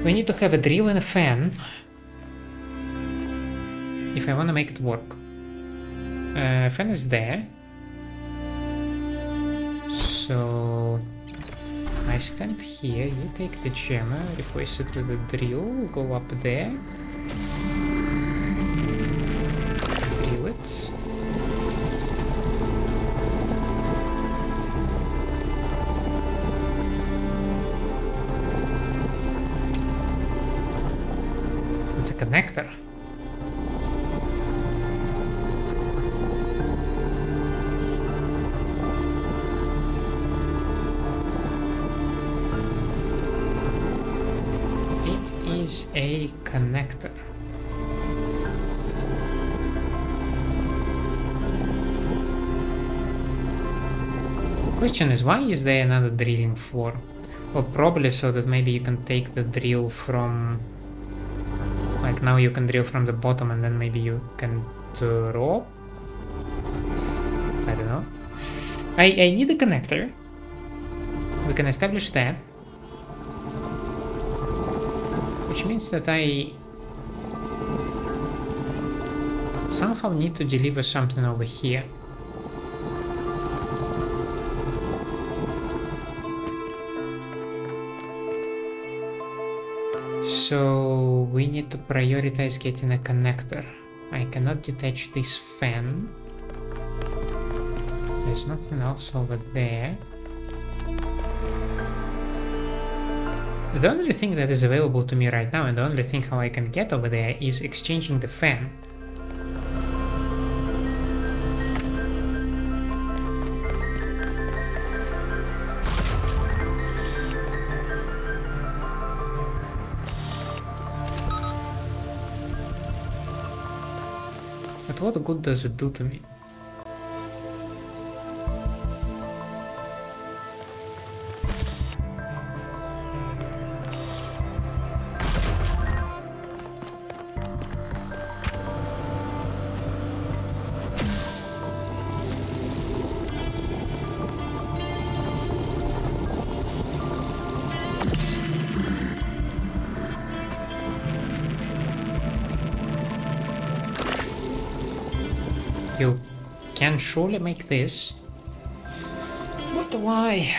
We need to have a drill and a fan if I want to make it work. Fan is there. So I stand here, you take the jammer, replace it with the drill, go up there, drill it. It's a connector. A connector. Question is, why is there another drilling floor? Well, probably so that maybe you can take the drill from... like now you can drill from the bottom and then maybe you can drop? I don't know. I need a connector. We can establish that. Which means that I somehow need to deliver something over here. So we need to prioritize getting a connector. I cannot detach this fan. there's nothing else over there. The only thing that is available to me right now, and the only thing how I can get over there, is exchanging the fan. But what good does it do to me? You can surely make this. But why?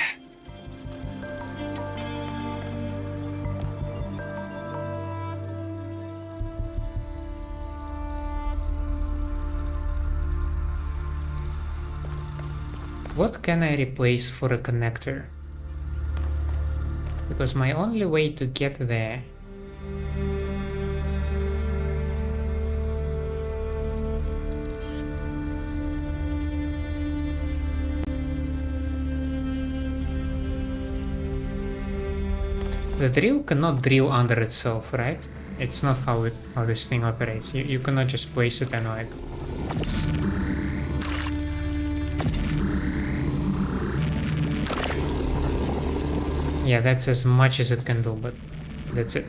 What can I replace for a connector? Because my only way to get there the drill cannot drill under itself, right? It's not how this thing operates. You cannot just place it and like... Yeah, that's as much as it can do, but that's it.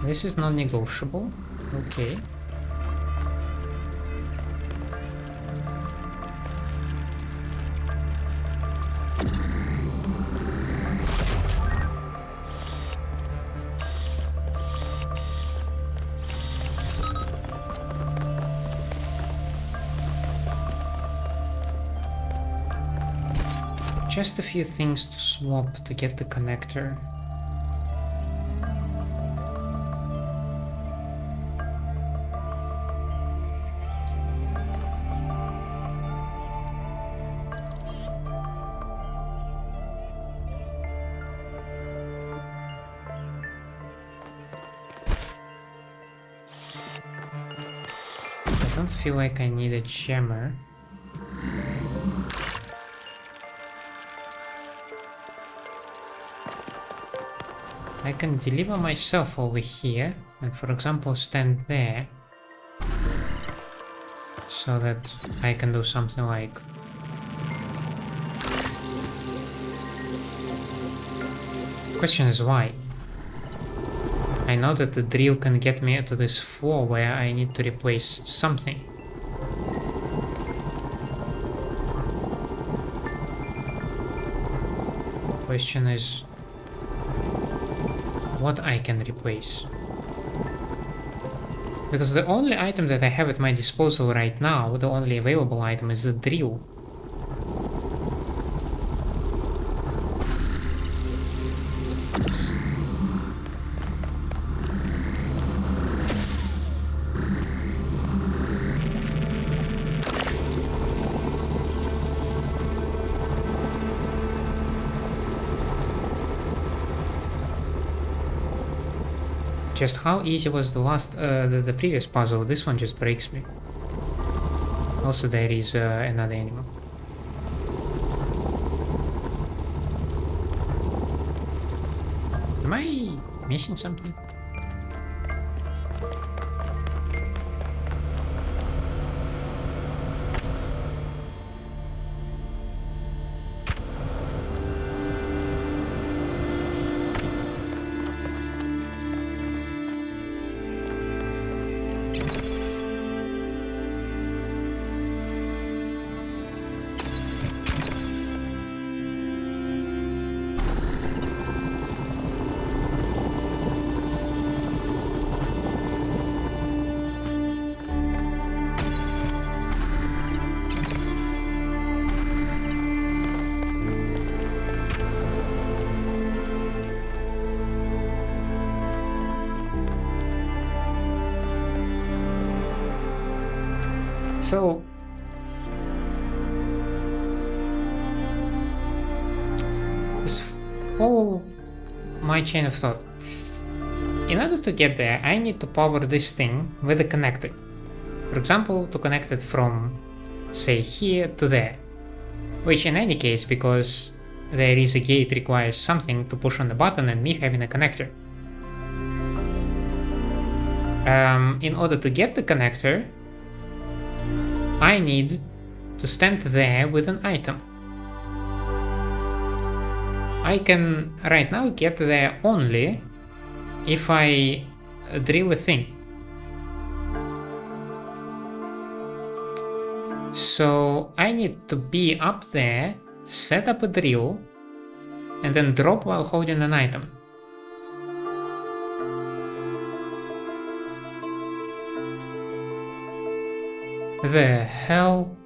This is non-negotiable. Okay. Just a few things to swap to get the connector. I don't feel like I need a jammer. I can deliver myself over here and, for example, stand there so that I can do something like question is why. I know that the drill can get me to this floor where I need to replace something. Question is what I can replace. Because the only item that I have at my disposal right now, the only available item, is the drill. Just how easy was the previous puzzle? This one just breaks me. Also, there is another animal. Am I missing something? So just follow my chain of thought. In order to get there, I need to power this thing with a connector. For example, to connect it from, say, here to there. Which in any case, because there is a gate, requires something to push on the button and me having a connector. In order to get the connector, I need to stand there with an item. I can right now get there only if I drill a thing. So I need to be up there, set up a drill, and then drop while holding an item. The hell?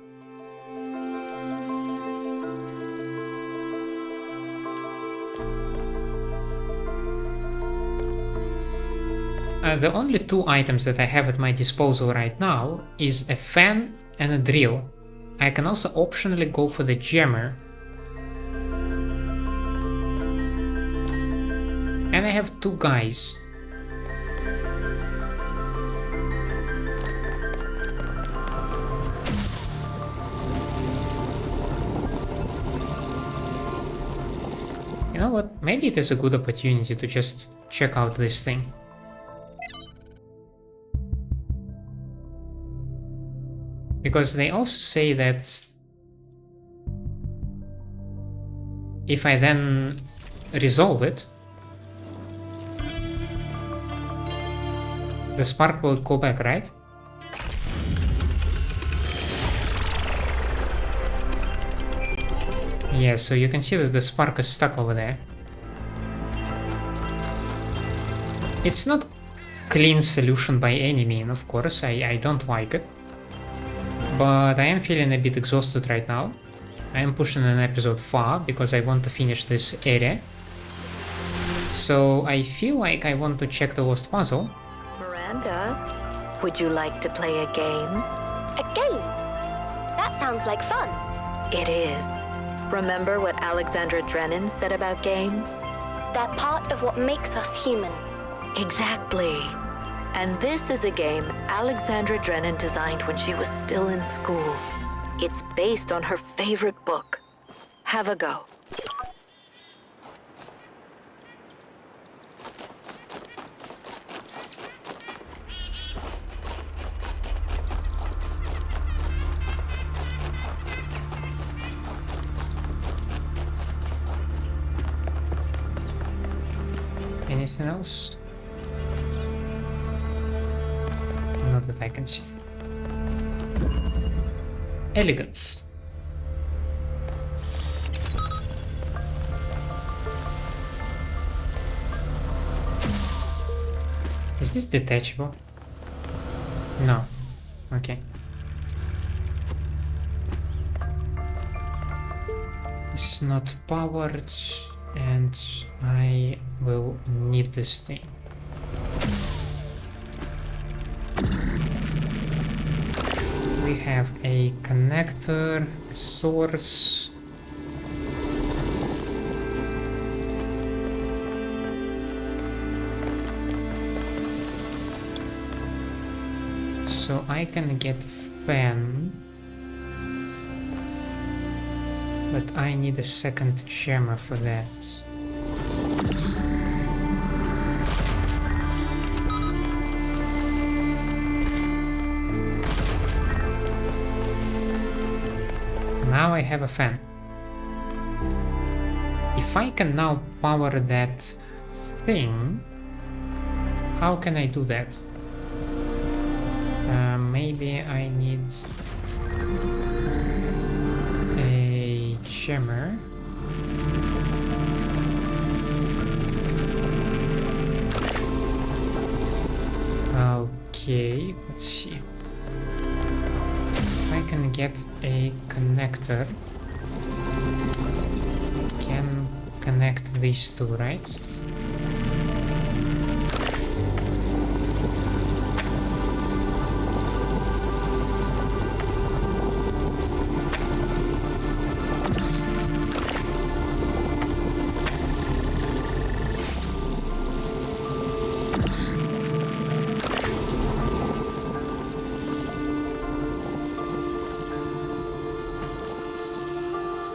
The only two items that I have at my disposal right now is a fan and a drill. I can also optionally go for the jammer. And I have two guys. You know what? Maybe it is a good opportunity to just check out this thing. Because they also say that if I then resolve it, the spark will go back, right? Yeah, so you can see that the spark is stuck over there. It's not clean solution by any means, of course, I don't like it. But I am feeling a bit exhausted right now. I am pushing an episode far because I want to finish this area. So I feel like I want to check the lost puzzle. Miranda, would you like to play a game? A game? That sounds like fun. It is. Remember what Alexandra Drennan said about games? They're part of what makes us human. Exactly. And this is a game Alexandra Drennan designed when she was still in school. It's based on her favorite book. Have a go. Anything else? Not that I can see. Elegance. Is this detachable? No. Okay. This is not powered, and I will need this thing. We have a connector, a source. So I can get a fan, but I need a second jammer for that. Now I have a fan. If I can now power that thing, how can I do that? Maybe I need a jammer. Okay, let's see. If I can get a connector, can connect these two, right?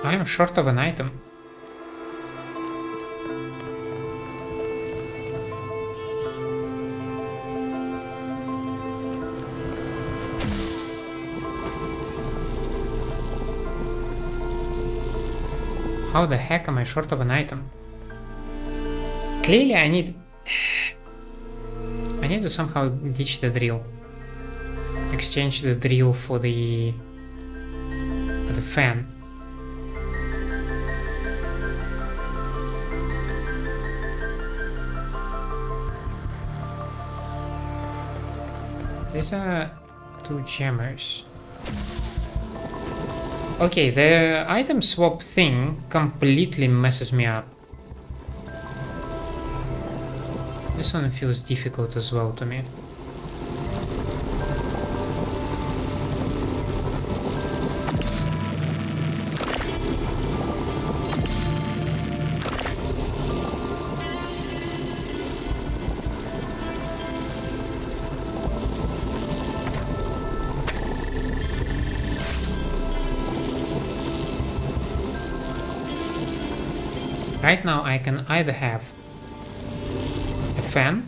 I am short of an item. How the heck am I short of an item? Clearly I need to somehow ditch the drill. Exchange the drill for the fan. These are 2 jammers. Okay, the item swap thing completely messes me up. This one feels difficult as well to me. Right now I can either have a fan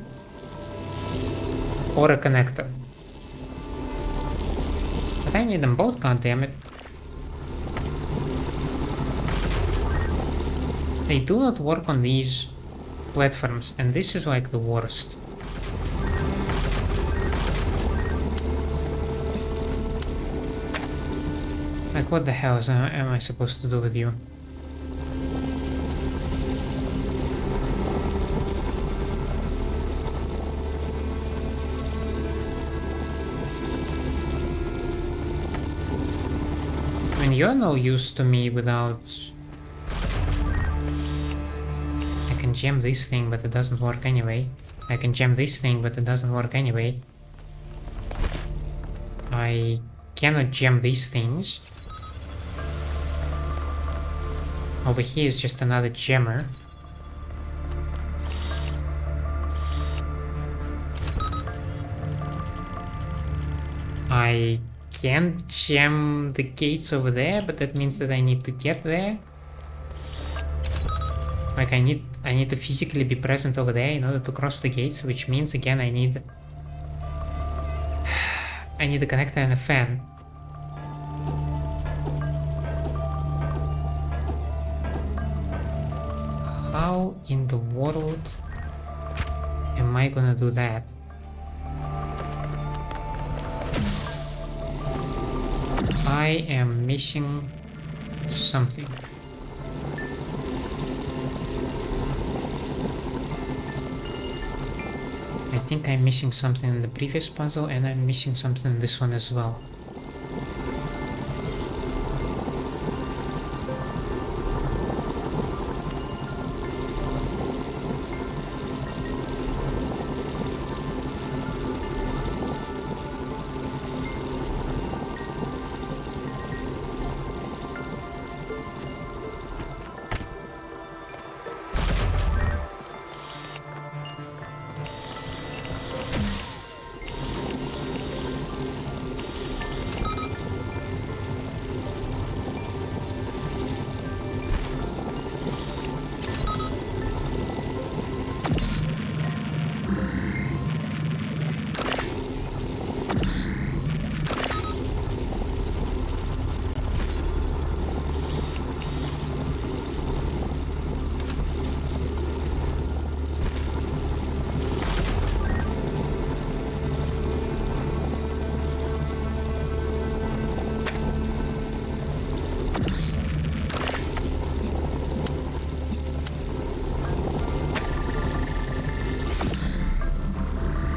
or a connector. But I need them both, goddammit. They do not work on these platforms, and this is like the worst. Like, what the hell am I supposed to do with you? I mean, you're no use to me without... I can jam this thing, but it doesn't work anyway. I can jam this thing, but it doesn't work anyway. I cannot jam these things. Over here is just another jammer. I can't jam the gates over there, but that means that I need to get there. Like I need to physically be present over there in order to cross the gates, which means again I need a connector and a fan. How in the world am I gonna do that? I am missing something. I think I'm missing something in the previous puzzle, and I'm missing something in this one as well.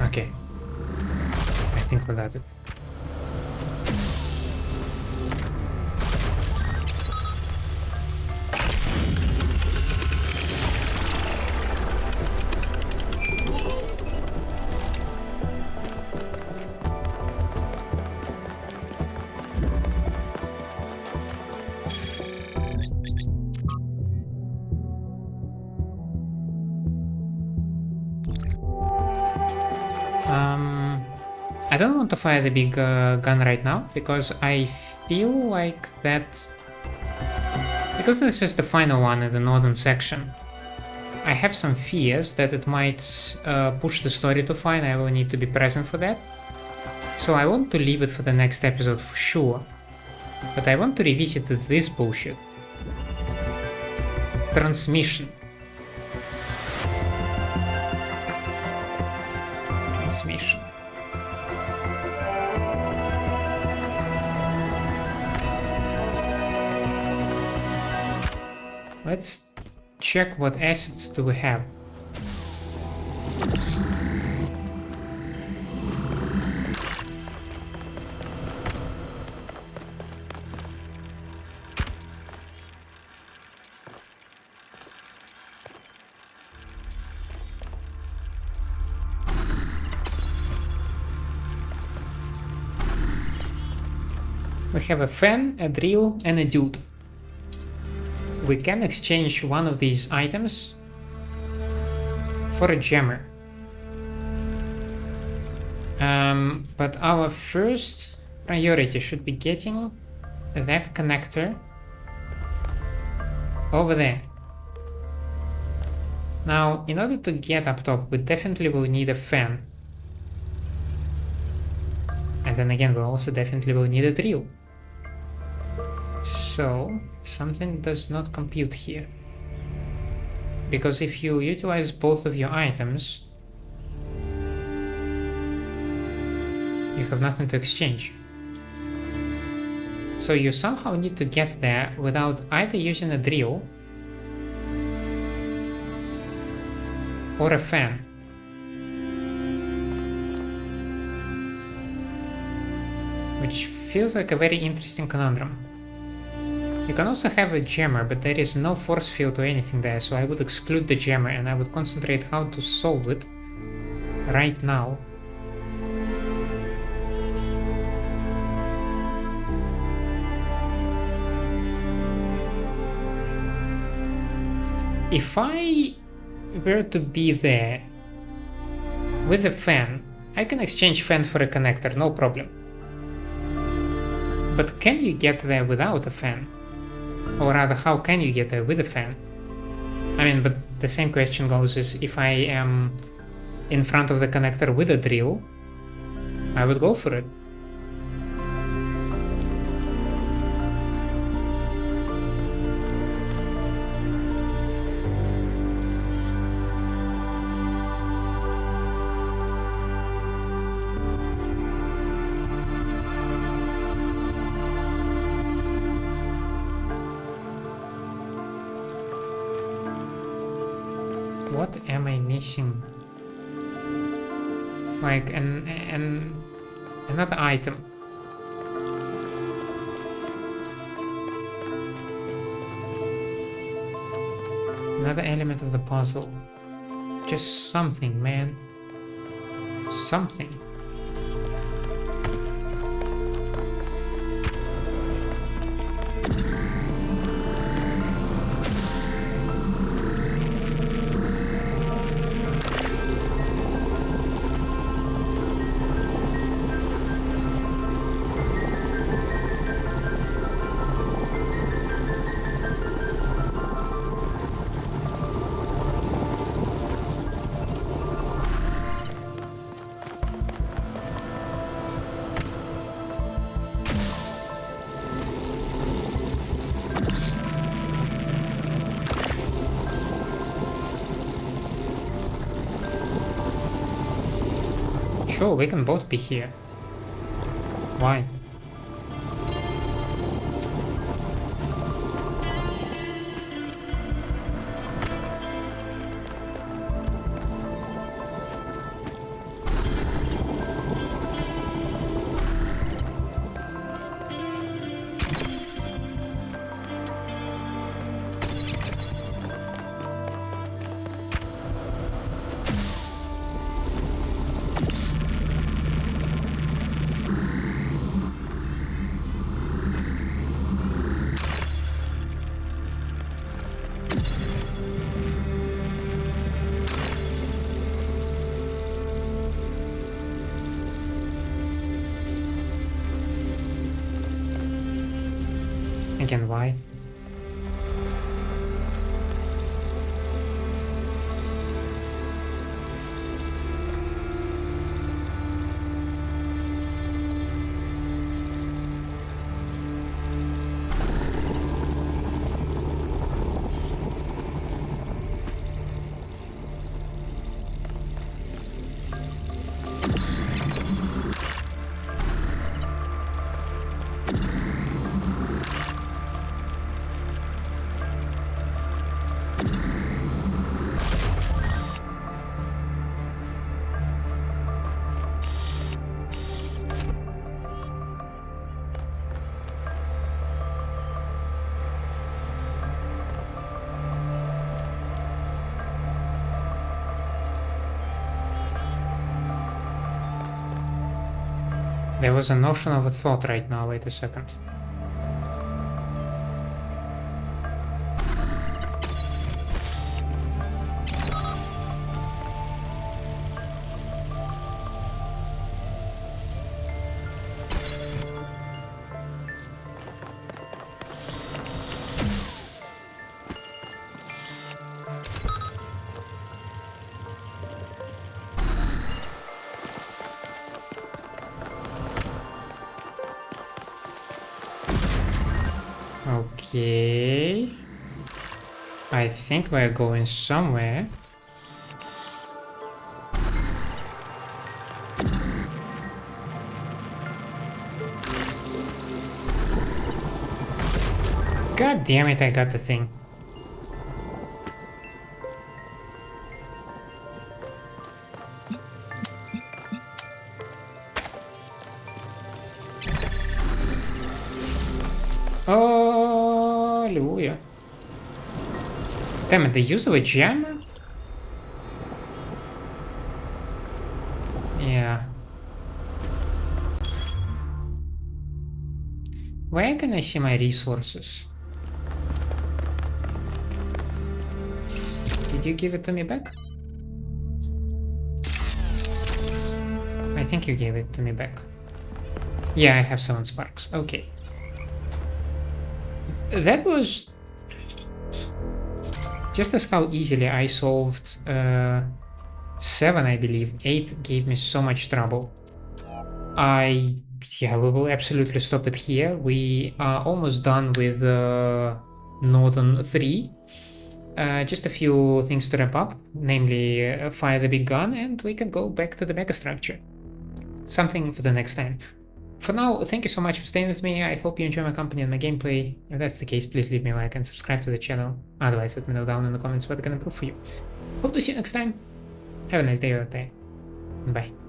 Okay. I think we got it. I don't want to fire the big gun right now, because I feel like that Because this is the final one in the northern section, I have some fears that it might push the story too far and I will need to be present for that. So I want to leave it for the next episode for sure. But I want to revisit this bullshit. Transmission. Transmission. Let's check what assets do we have. We have a fan, a drill, and a dude. We can exchange one of these items for a jammer. But our first priority should be getting that connector over there. Now, in order to get up top, we definitely will need a fan. And then again, we also definitely will need a drill. So, something does not compute here. Because if you utilize both of your items, you have nothing to exchange. So you somehow need to get there without either using a drill or a fan. Which feels like a very interesting conundrum. You can also have a jammer, but there is no force field or anything there, so I would exclude the jammer and I would concentrate how to solve it right now. If I were to be there with a fan, I can exchange fan for a connector, no problem. But can you get there without a fan? Or rather, how can you get there with a fan? I mean, but the same question goes is if I am in front of the connector with a drill, I would go for it. What am I missing? Like another item. Another element of the puzzle. Just something, man. Something. Sure, we can both be here. Why? Again, why? There was a notion of a thought right now, wait a second. Okay. I think we're going somewhere. God damn it, I got the thing. Hallelujah. Damn it, the use of a gem? Yeah. Where can I see my resources? Did you give it to me back? I think you gave it to me back. Yeah, I have 7 sparks. Okay. That was just as how easily I solved 7, I believe. 8 gave me so much trouble. Yeah, we will absolutely stop it here. We are almost done with Northern 3. Just a few things to wrap up, namely fire the big gun, and we can go back to the megastructure. Something for the next time. For now, thank you so much for staying with me. I hope you enjoy my company and my gameplay. If that's the case, please leave me a like and subscribe to the channel. Otherwise, let me know down in the comments what I can improve for you. Hope to see you next time. Have a nice day or day. Bye.